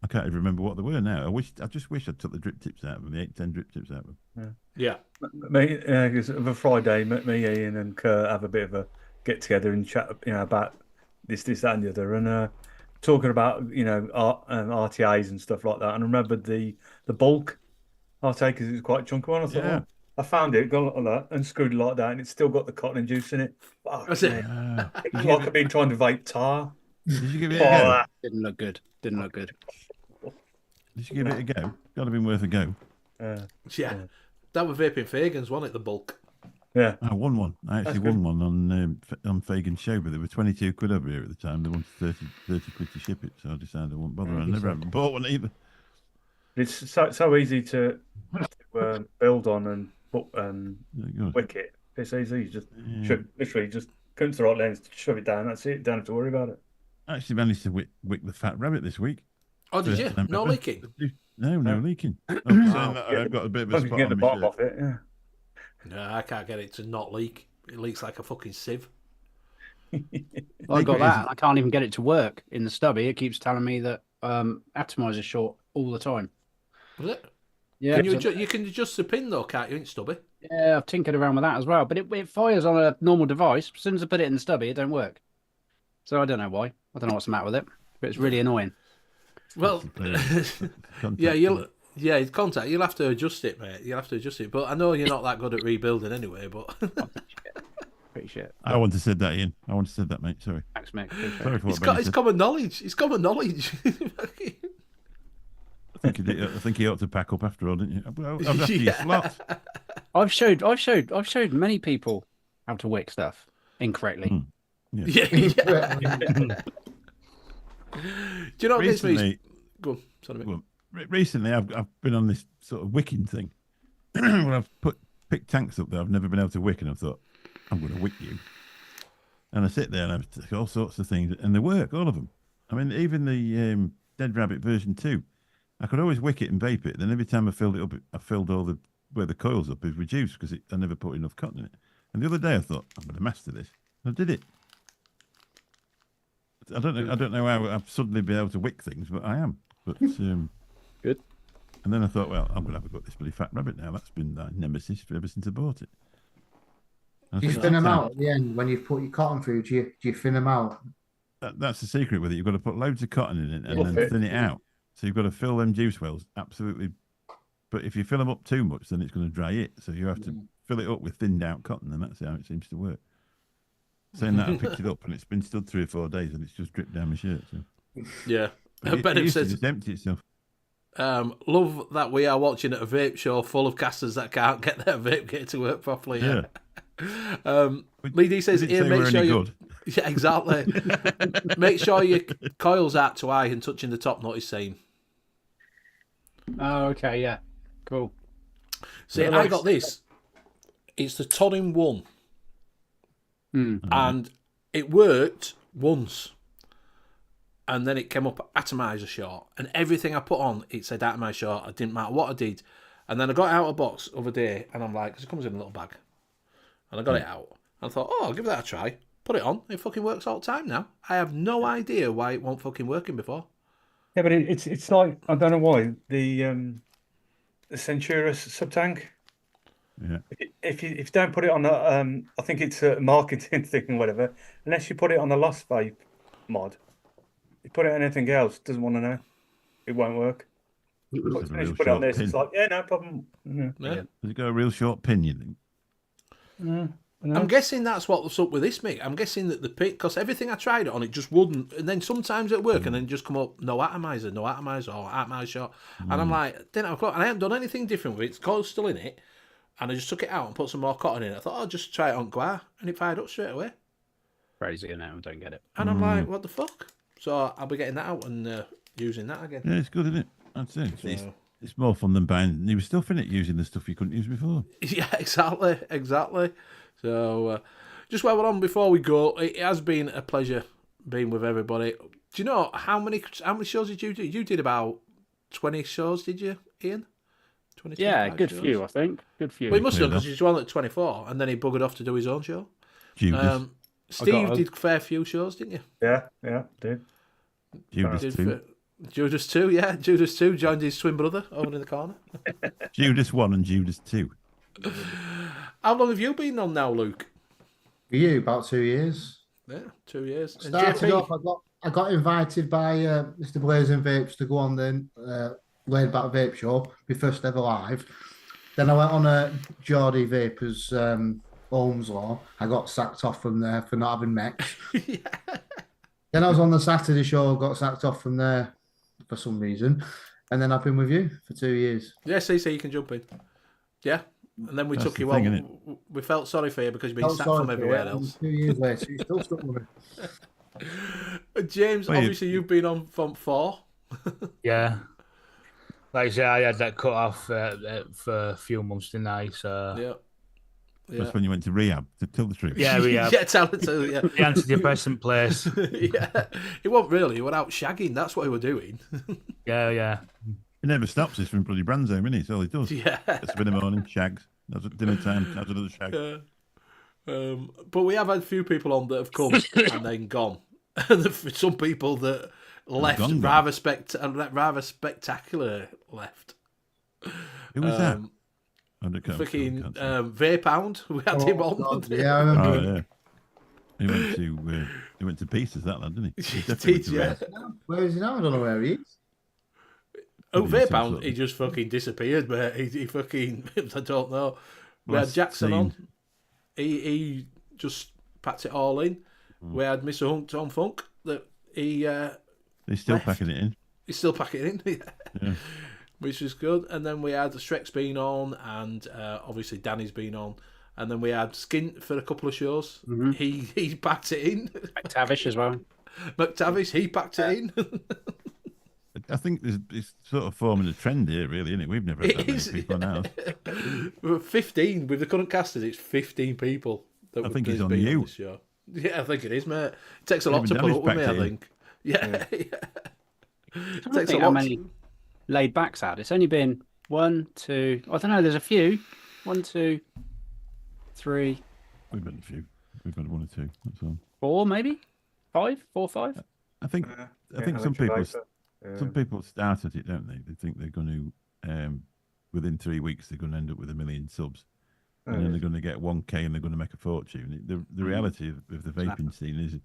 I can't even remember what they were now. I just wish I took the drip tips out of them, the 810 drip tips out of them. Yeah. Me, because of a Friday, me, Ian, and Kurt have a bit of a get together and chat, about this, that, and the other, and talking about RTAs and stuff like that. And I remembered the bulk RTA because it was quite a chunky one. I thought, well, I found it, got like that, and screwed it like that, and it's still got the cotton and juice in it. That's it. It's like I've been trying to vape tar. Did you give it a go? Didn't look good. Did you give it a go? Got to be worth a go. Yeah. That was vaping Fagans, wasn't it? The bulk. Yeah. I won one. I actually won one on Fagan's show, but they were 22 quid over here at the time. They wanted 30 quid to ship it, so I decided I won't bother. I never bought one either. It's so easy to build on and wicket It's easy. You just literally just come to the right lens, shove it down. That's it. Don't have to worry about it. I actually managed to wick the fat rabbit this week. Oh, did you? No leaking? No leaking. I'm saying that I've got a bit of a spot get on the my bottom shirt. off it. Yeah. No, I can't get it to not leak. It leaks like a fucking sieve. I got that. I can't even get it to work in the stubby. It keeps telling me that atomizer's short all the time. Was it? Yeah. You can adjust the pin though, can't you? In stubby. Yeah, I've tinkered around with that as well, but it fires on a normal device. As soon as I put it in the stubby, it don't work. So I don't know why. I don't know what's the matter with it, but it's really annoying. Well, it's contact. You'll have to adjust it, mate. You'll have to adjust it. But I know you're not that good at rebuilding anyway. But pretty shit. I want to said that, Ian. I want to said that, mate. Sorry. Thanks, mate. Sorry for it's common knowledge. It's common knowledge. I think he ought to pack up after all, didn't you? Well, I've after your slot. I've showed many people how to wick stuff incorrectly. Yeah. Do you know what gets me? Go on. Sorry, mate. Recently, I've been on this sort of wicking thing where I've picked tanks up that I've never been able to wick, and I thought, I'm going to wick you. And I sit there and I take all sorts of things, and they work, all of them. I mean, even the Dead Rabbit version 2, I could always wick it and vape it. Then every time I filled it up, I filled all where the coils up is reduced because I never put enough cotton in it. And the other day I thought, I'm going to master this. And I did it. I don't know how I've suddenly been able to wick things, but I am. But good. And then I thought, well, I'm going to have a go at this bloody fat rabbit now. That's been my nemesis ever since I bought it. Do you thin them out at the end when you put your cotton through? Do you thin them out? That's the secret with it. You've got to put loads of cotton in it and then thin it out. So you've got to fill them juice wells absolutely. But if you fill them up too much, then it's going to dry it. So you have to fill it up with thinned out cotton, and that's how it seems to work. Saying that, I picked it up and it's been stood 3 or 4 days and it's just dripped down my shirt. So. Yeah. It says just empty itself. Love that we are watching a vape show full of casters that can't get their vape gear to work properly. Yeah. Lee D says, "Ian, make sure you." Yeah, exactly. Make sure your coils out to eye and touching the top nut is same. Oh, okay, yeah, cool. See, I got this. It's the Tonin 1. And it worked once. And then it came up atomizer short. And everything I put on, it said atomizer short. It didn't matter what I did. And then I got it out of a box the other day, and I'm like, because it comes in a little bag. And I got it out. And I thought, oh, I'll give that a try. Put it on. It fucking works all the time now. I have no idea why it won't fucking working before. Yeah, but it's like, I don't know why, the Centurus sub-tank. Yeah. If you don't put it on the, I think it's a marketing thing or whatever, unless you put it on the Lost Vape mod, you put it on anything else, doesn't want to know. It won't work. Put it on this, it's like, yeah, no problem. Yeah. Has it got a real short pin, you think? No. I'm guessing that's what's up with this, mate. I'm guessing that the pin, because everything I tried it on, it just wouldn't. And then sometimes it work, and then just come up, no atomizer, or atomizer short. And I'm like, didn't have a clue. And I haven't done anything different with it. It's coil's still in it. And I just took it out and put some more cotton in it. I thought, I'll just try it on Gua. And it fired up straight away. Crazy, you know, I don't get it. And I'm like, what the fuck? So I'll be getting that out and using that again. Yeah, it's good, isn't it? That's it. So... It's more fun than buying new stuff in it, using the stuff you couldn't use before. Yeah, exactly. So, just while we're on, before we go, it has been a pleasure being with everybody. Do you know how many shows did you do? You did about 20 shows, did you, Ian? 20, yeah, good shows? Few, I think. Good few. Well, he must have, because he's one at 24, and then he buggered off to do his own show. Judas. Steve did a fair few shows, didn't you? Yeah, did. Judas too. Judas 2, yeah. Judas 2 joined his twin brother over in the corner. Judas 1 and Judas 2. How long have you been on now, Luke? For you, about 2 years. Yeah, 2 years. And Started off, I got invited by Mr. Blazing Vapes to go on the Laid Back Vape Show, my first ever live. Then I went on a Geordie Vapors Ohm's Law. I got sacked off from there for not having mechs. Yeah. Then I was on the Saturday show, got sacked off from there for some reason. And then I've been with you for 2 years. Yeah, see, you can jump in. Yeah. And then we took you on. We felt sorry for you because you've been sacked from everywhere else. 2 years later, you're still stuck with me. James, obviously you've been on from 4. Yeah. Like I say, I had that cut off for a few months, didn't I? So yeah. That's when you went to rehab, to tell the truth. Yeah, rehab. Yeah, tell it to, yeah. The antidepressant place. Yeah. He wasn't really. He went out shagging. That's what he were doing. Yeah. He never stops us from bloody Brands home, innit? That's all he does. Yeah. It's in the morning, shags. That's at dinner time, has another shag. But we have had a few people on that have come and then gone. And for some people that left rather spectacular left. Who was that? Fucking Vape. We had him on. God, yeah, I remember. He went to pieces, that lad, didn't he? He did, yeah. Where is he now? I don't know where he is. Oh, Vape, he just fucking disappeared, mate. He fucking, I don't know. We had Jackson on. He just packed it all in. We had Mr. Hunk Tom Funk that he's still packing it in. He's still packing it in, yeah. Which is good. And then we had Shrek's been on, and obviously Danny's been on. And then we had Skint for a couple of shows. Mm-hmm. He packed it in. McTavish as well. McTavish, he packed it in. I think it's sort of forming a trend here, really, isn't it? We've never had that many people now. We're 15 with the current casters. It's 15 people. I think it's on you. On this show. Yeah, I think it is, mate. It takes a lot to put up with me. I think. Yeah. It takes a lot. How many laid backs had? It's only been 1, 2. I don't know. There's a few. 1, 2, 3. We've had a few. We've had 1 or 2. That's all. 4, maybe 5. 4, 5. I think some people start at it, don't they? They think they're going to within 3 weeks they're going to end up with 1 million subs, and then they're going to get 1K and they're going to make a fortune. The reality of the vaping scene is,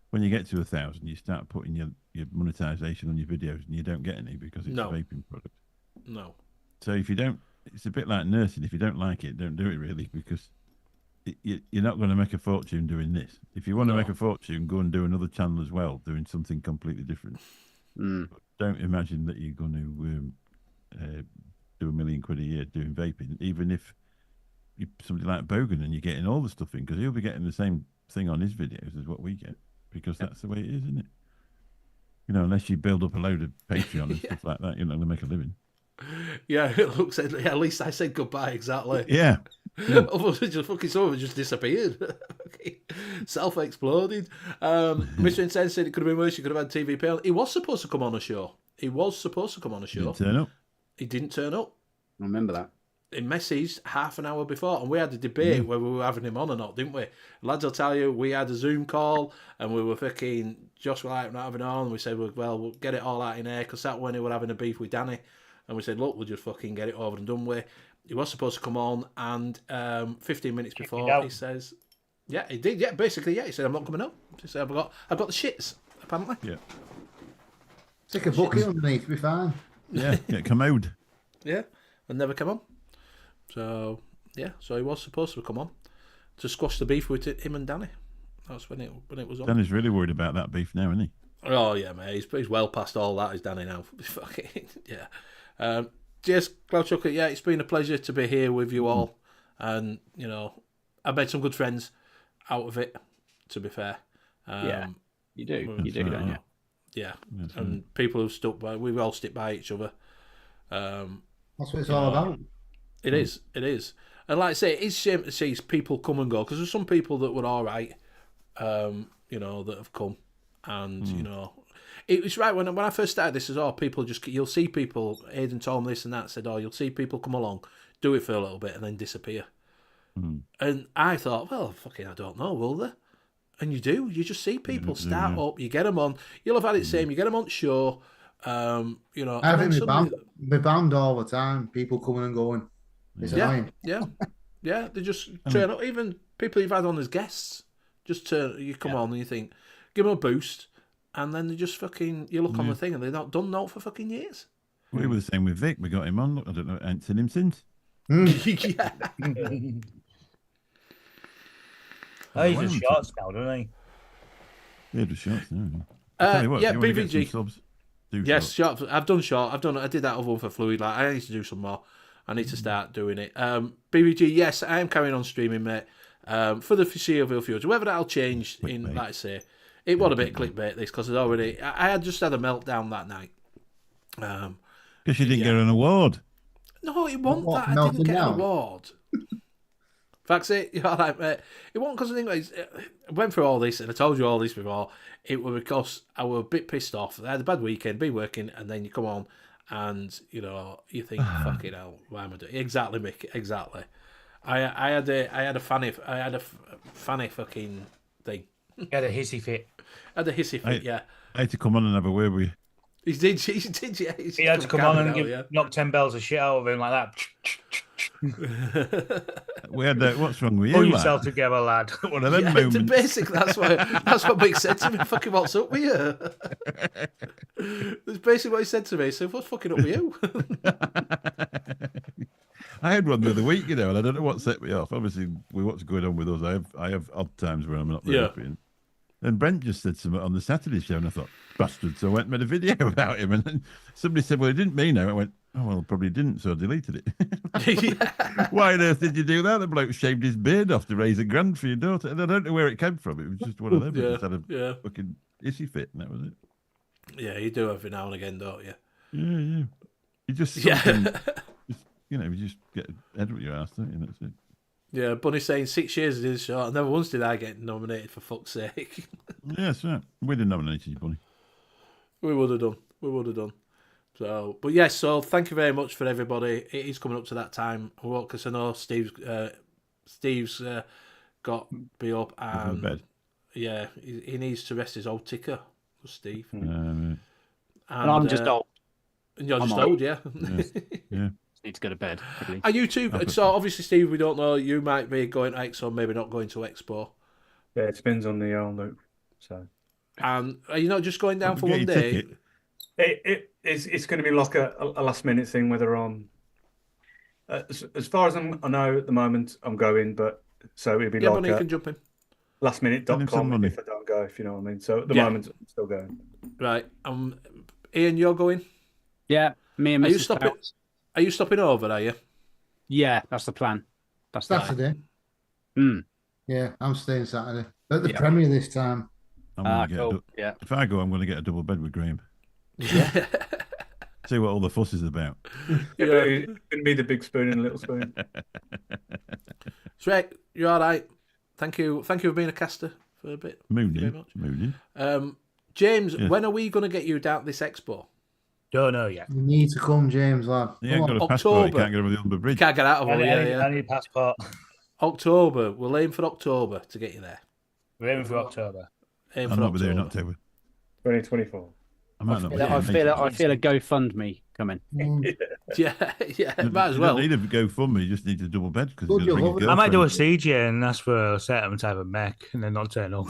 when you get to 1,000, you start putting your monetization on your videos, and you don't get any because it's a vaping product. No. So if you don't, it's a bit like nursing. If you don't like it, don't do it, really, because you're not going to make a fortune doing this. If you want to make a fortune, go and do another channel as well, doing something completely different. Don't imagine that you're going to do £1 million a year doing vaping, even if you're somebody like Bogan and you're getting all the stuff in, because he'll be getting the same thing on his videos as what we get, because that's the way it is, isn't it? You know, unless you build up a load of Patreon and stuff like that, you're not going to make a living. Yeah, it looks like, at least I said goodbye, exactly. Yeah. Otherwise, just fucking some of it just disappeared. Self-exploded. Mr. Intense said it could have been worse. You could have had TVP on. He was supposed to come on a show. He didn't turn up. He didn't turn up. I remember that. He messaged half an hour before, and we had a debate whether we were having him on or not, didn't we? Lads, I'll tell you, we had a Zoom call, and we were fucking, Josh was like, not having it on, and we said, well, we'll get it all out in air, because that when he was having a beef with Danny, and we said, look, we'll just fucking get it over and done with. He was supposed to come on, and 15 minutes before, he says, yeah, he did, yeah, basically, yeah, he said, I'm not coming up. He said, I've got the shits, apparently. Yeah. Stick a bucket underneath, be fine. Yeah, get commode. Yeah, and never come on. So, yeah, so he was supposed to come on to squash the beef with him and Danny. That's when it was on. Danny's really worried about that beef now, isn't he? Oh, yeah, mate, he's well past all that, is Danny now. Yeah. Yes, Cloud Chocolate, yeah, it's been a pleasure to be here with you all. And, you know, I've made some good friends out of it, to be fair. Yeah, you do, don't you? Yeah, and people who've stuck by, we've all stick by each other. That's what it's all about. It is. And like I say, it's shame to see people come and go, because there's some people that were all right, you know, that have come. And, you know, it was right when I first started this, people you'll see people, Aidan told me this and that, said, you'll see people come along, do it for a little bit and then disappear. And I thought, well, fucking, I don't know, will they? And you do. You just see people start up, you get them on, you'll have had it same, you get them on show, you know. I think we're banned all the time, people coming and going. It's annoying. Yeah, they just turn up. Even people you've had on as guests, just you come on and you think, give them a boost, and then they just fucking, you look on the thing and they've not done that for fucking years. We were the same with Vic. We got him on. Look, I don't know, I ain't seen him since. Yeah. He's in shorts now, doesn't he? Yeah, just shorts now. Yeah, BVG. Subs, yes, short. I've done short. I did that other one for Fluid. Like, I need to do some more. I need to start doing it. BVG, yes, I am carrying on streaming, mate. For the foreseeable future, whether that'll change clickbait. In, like I say, it was a bit clickbait this, because it's already. I had just had a meltdown that night. Because you didn't get an award. No, it wasn't that. I didn't get an award. That's it. You're all right, mate. It wasn't because I went through all this, and I told you all this before. It was because I was a bit pissed off. I had a bad weekend, been working, and then you come on, and you think, fucking hell, why am I doing? Exactly, Mick. Exactly. I had a fanny fucking thing. You had a hissy fit. I had a hissy fit. Yeah. I had to come on and have a word with you. He did, yeah. He had to come on and knock 10 bells of shit out of him like that. We had what's wrong with you? Pull yourself together, lad. One of them moments. Basically, that's what Mick said to me. Fucking, what's up with you? That's basically what he said to me. So what's fucking up with you? I had one the other week, and I don't know what set me off. Obviously, with what's going on with us, I have odd times where I'm not very happy. And Brent just said something on the Saturday show, and I thought, bastard. So I went and made a video about him, and then somebody said, well, he didn't mean it. I went, oh, well, probably didn't, so I deleted it. Why on earth did you do that? The bloke shaved his beard off to raise $1,000 for your daughter. And I don't know where it came from. It was just one of them. He just had a fucking issy fit, and that was it. Yeah, you do every now and again, don't you? Yeah. You just, you just get head with your ass, don't you? That's it. Yeah, Bunny saying 6 years it is short. Never once did I get nominated, for fuck's sake. Yeah, that's right. We'd have nominated you, Bunny. We would have done. So, but yes, so thank you very much for everybody. It is coming up to that time. Because I know Steve's got be up and bed. Yeah, he needs to rest his old ticker, Steve. And I'm just old. And you're just old, yeah. Yeah. Need to go to bed. Really. Are you two? So obviously, Steve, we don't know. You might be going to Expo, maybe not going to Expo. Yeah, it depends on the loop. So, and are you not just going down for one day? It's going to be like a last minute thing. Whether I'm as far as I know at the moment, I'm going, but so it'll be like you can jump in. lastminute.com if I don't go, if you know what I mean. So at the moment, I'm still going. Right. Ian, you're going. Yeah, me and Mrs. Are you stopping over, are you? Yeah, that's the plan. That's Saturday. Yeah, I'm staying Saturday. At the premiere this time. Cool. If I go, I'm going to get a double bed with Graham. Yeah. See what all the fuss is about. It's going to be the big spoon and the little spoon. Shrek, you're all right. Thank you for being a caster for a bit. Mooning. James, when are we going to get you down to this expo? Don't know yet. You need to come, James, lad. You ain't got a passport. You can't get over the Humber Bridge. Can't get out of it. I need a passport. October. We'll aim for October to get you there. We're aiming for October. I'm not there in October. 2024. I might not be there. I feel a GoFundMe coming. Yeah, might as well. You don't need a GoFundMe. You just need a double bed. I might do a CJ and ask for a certain type of mech and then not turn up.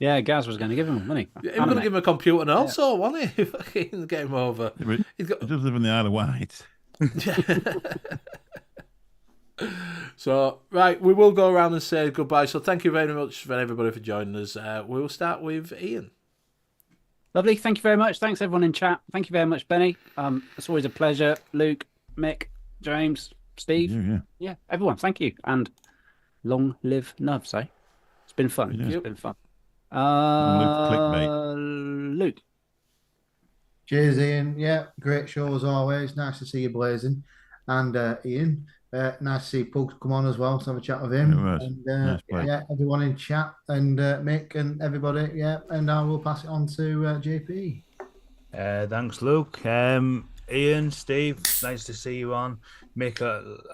Yeah, Gaz was going to give him money. He was going to give him a computer and also, wasn't he? Fucking get him over. He does live in the Isle of Wight. So, right, we will go around and say goodbye. So thank you very much for everybody for joining us. We will start with Ian. Lovely. Thank you very much. Thanks, everyone in chat. Thank you very much, Benny. It's always a pleasure. Luke, Mick, James, Steve. Yeah, everyone, thank you. And long live N.U.V.S, eh? It's been fun. It's been fun. Luke. Cheers, Ian. Yeah, great show as always. Nice to see you blazing. And Ian, nice to see Pugs come on as well to have a chat with him. And everyone in chat and Mick and everybody. Yeah, and I will pass it on to JP. Thanks, Luke. Ian, Steve, nice to see you on. Mick,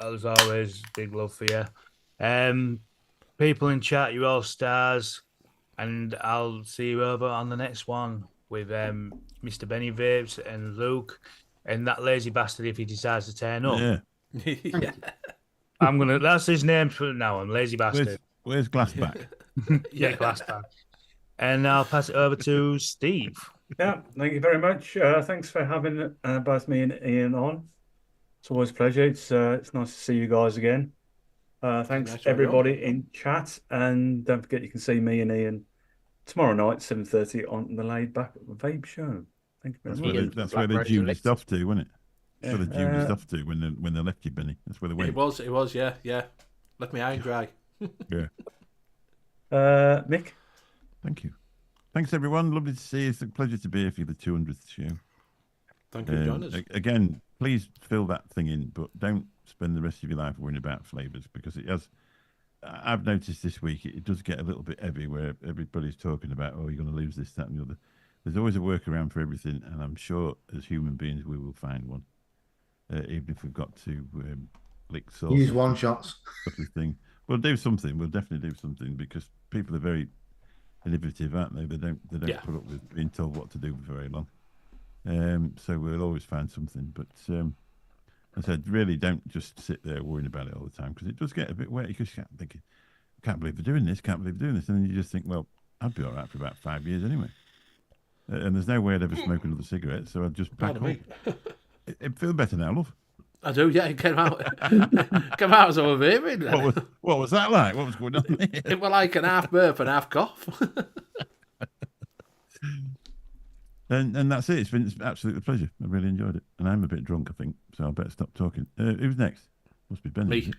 as always, big love for you. People in chat, you're all stars. And I'll see you over on the next one with Mr. Benny Vapes and Luke and that lazy bastard if he decides to turn up. Yeah. That's his name from now on, lazy bastard. Where's Glassback? Yeah, Glassback. And I'll pass it over to Steve. Yeah, thank you very much. Thanks for having both me and Ian on. It's always a pleasure. It's nice to see you guys again. Thanks everybody in chat, and don't forget you can see me and Ian tomorrow night, 7:30 on the Laid Back Vape Show. Thank you very much. That's where they tuned us off to, wasn't it? That's where they tuned us off to when they left you, Benny. That's where they went. It was, yeah. Left me high and dry. Yeah. Mick? Thank you. Thanks, everyone. Lovely to see you. It's a pleasure to be here for the 200th show. Thank you for joining us. Again, please fill that thing in, but don't spend the rest of your life worrying about flavours, because it has. I've noticed this week it does get a little bit heavy, where everybody's talking about, oh, you're going to lose this, that, and the other. There's always a workaround for everything, and I'm sure as human beings we will find one, even if we've got to lick sauce. Use one shots. Thing. We'll do something. We'll definitely do something, because people are very innovative, aren't they? They don't put up with being told what to do for very long. So we'll always find something. But I said, really don't just sit there worrying about it all the time, because it does get a bit wet. You just think, can't believe they're doing this, can't believe they're doing this. And then you just think, well, I'd be all right for about 5 years anyway. And there's no way I'd ever smoke another cigarette, so I'd just back up. It feels better now, love. I do, yeah. It came out as I was vaping. What was that like? What was going on there? It was like an half burp and half cough. And that's it. It's been absolutely a pleasure. I really enjoyed it. And I'm a bit drunk, I think, so I better stop talking. Who's next? Must be Ben. Me.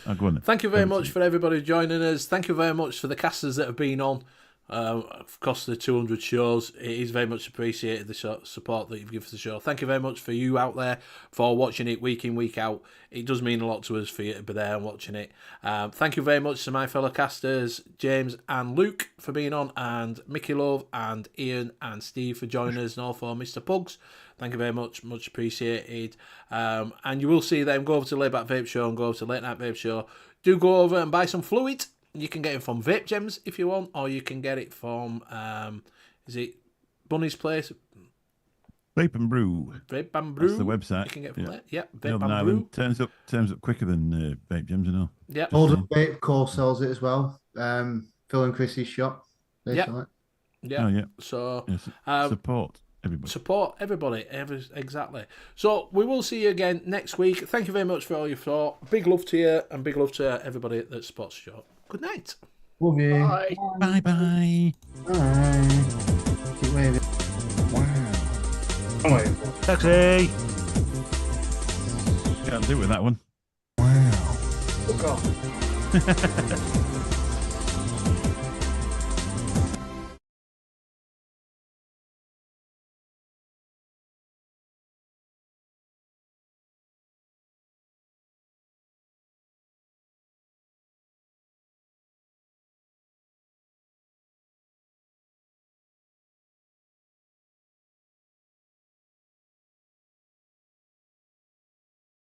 Oh, go on then. Thank you very much for everybody joining us. Thank you very much for the casters that have been on. Of course, the 200 shows. It is very much appreciated, the support that you've given to the show. Thank you very much for you out there for watching it week in, week out. It does mean a lot to us for you to be there and watching it. Thank you very much to my fellow casters, James and Luke, for being on, and Mickey Love and Ian and Steve for joining us, and all for Mr. Pugs. Thank you very much, much appreciated. And you will see them. Go over to Laid Back Vape Show and go over to Late Night Vape Show. Do go over and buy some fluid. You can get it from Vape Gems if you want, or you can get it from, is it Bunny's Place? Vape and Brew. Vape and Brew. That's the website. You can get it from there. Yeah, Vape Northern and Brew. Turns up quicker than Vape Gems and all. Yeah. Golden Vape Core sells it as well. Phil and Chrissy's shop. They sell it. Yeah. Oh, yeah. So support everybody. Support everybody. Exactly. So we will see you again next week. Thank you very much for all your thought. Big love to you, and big love to everybody that supports the show. Good night. Love you. Bye. Bye bye. Bye. Keep waving. Wow. Come on. Taxi. Can't do it with that one. Wow. Look off.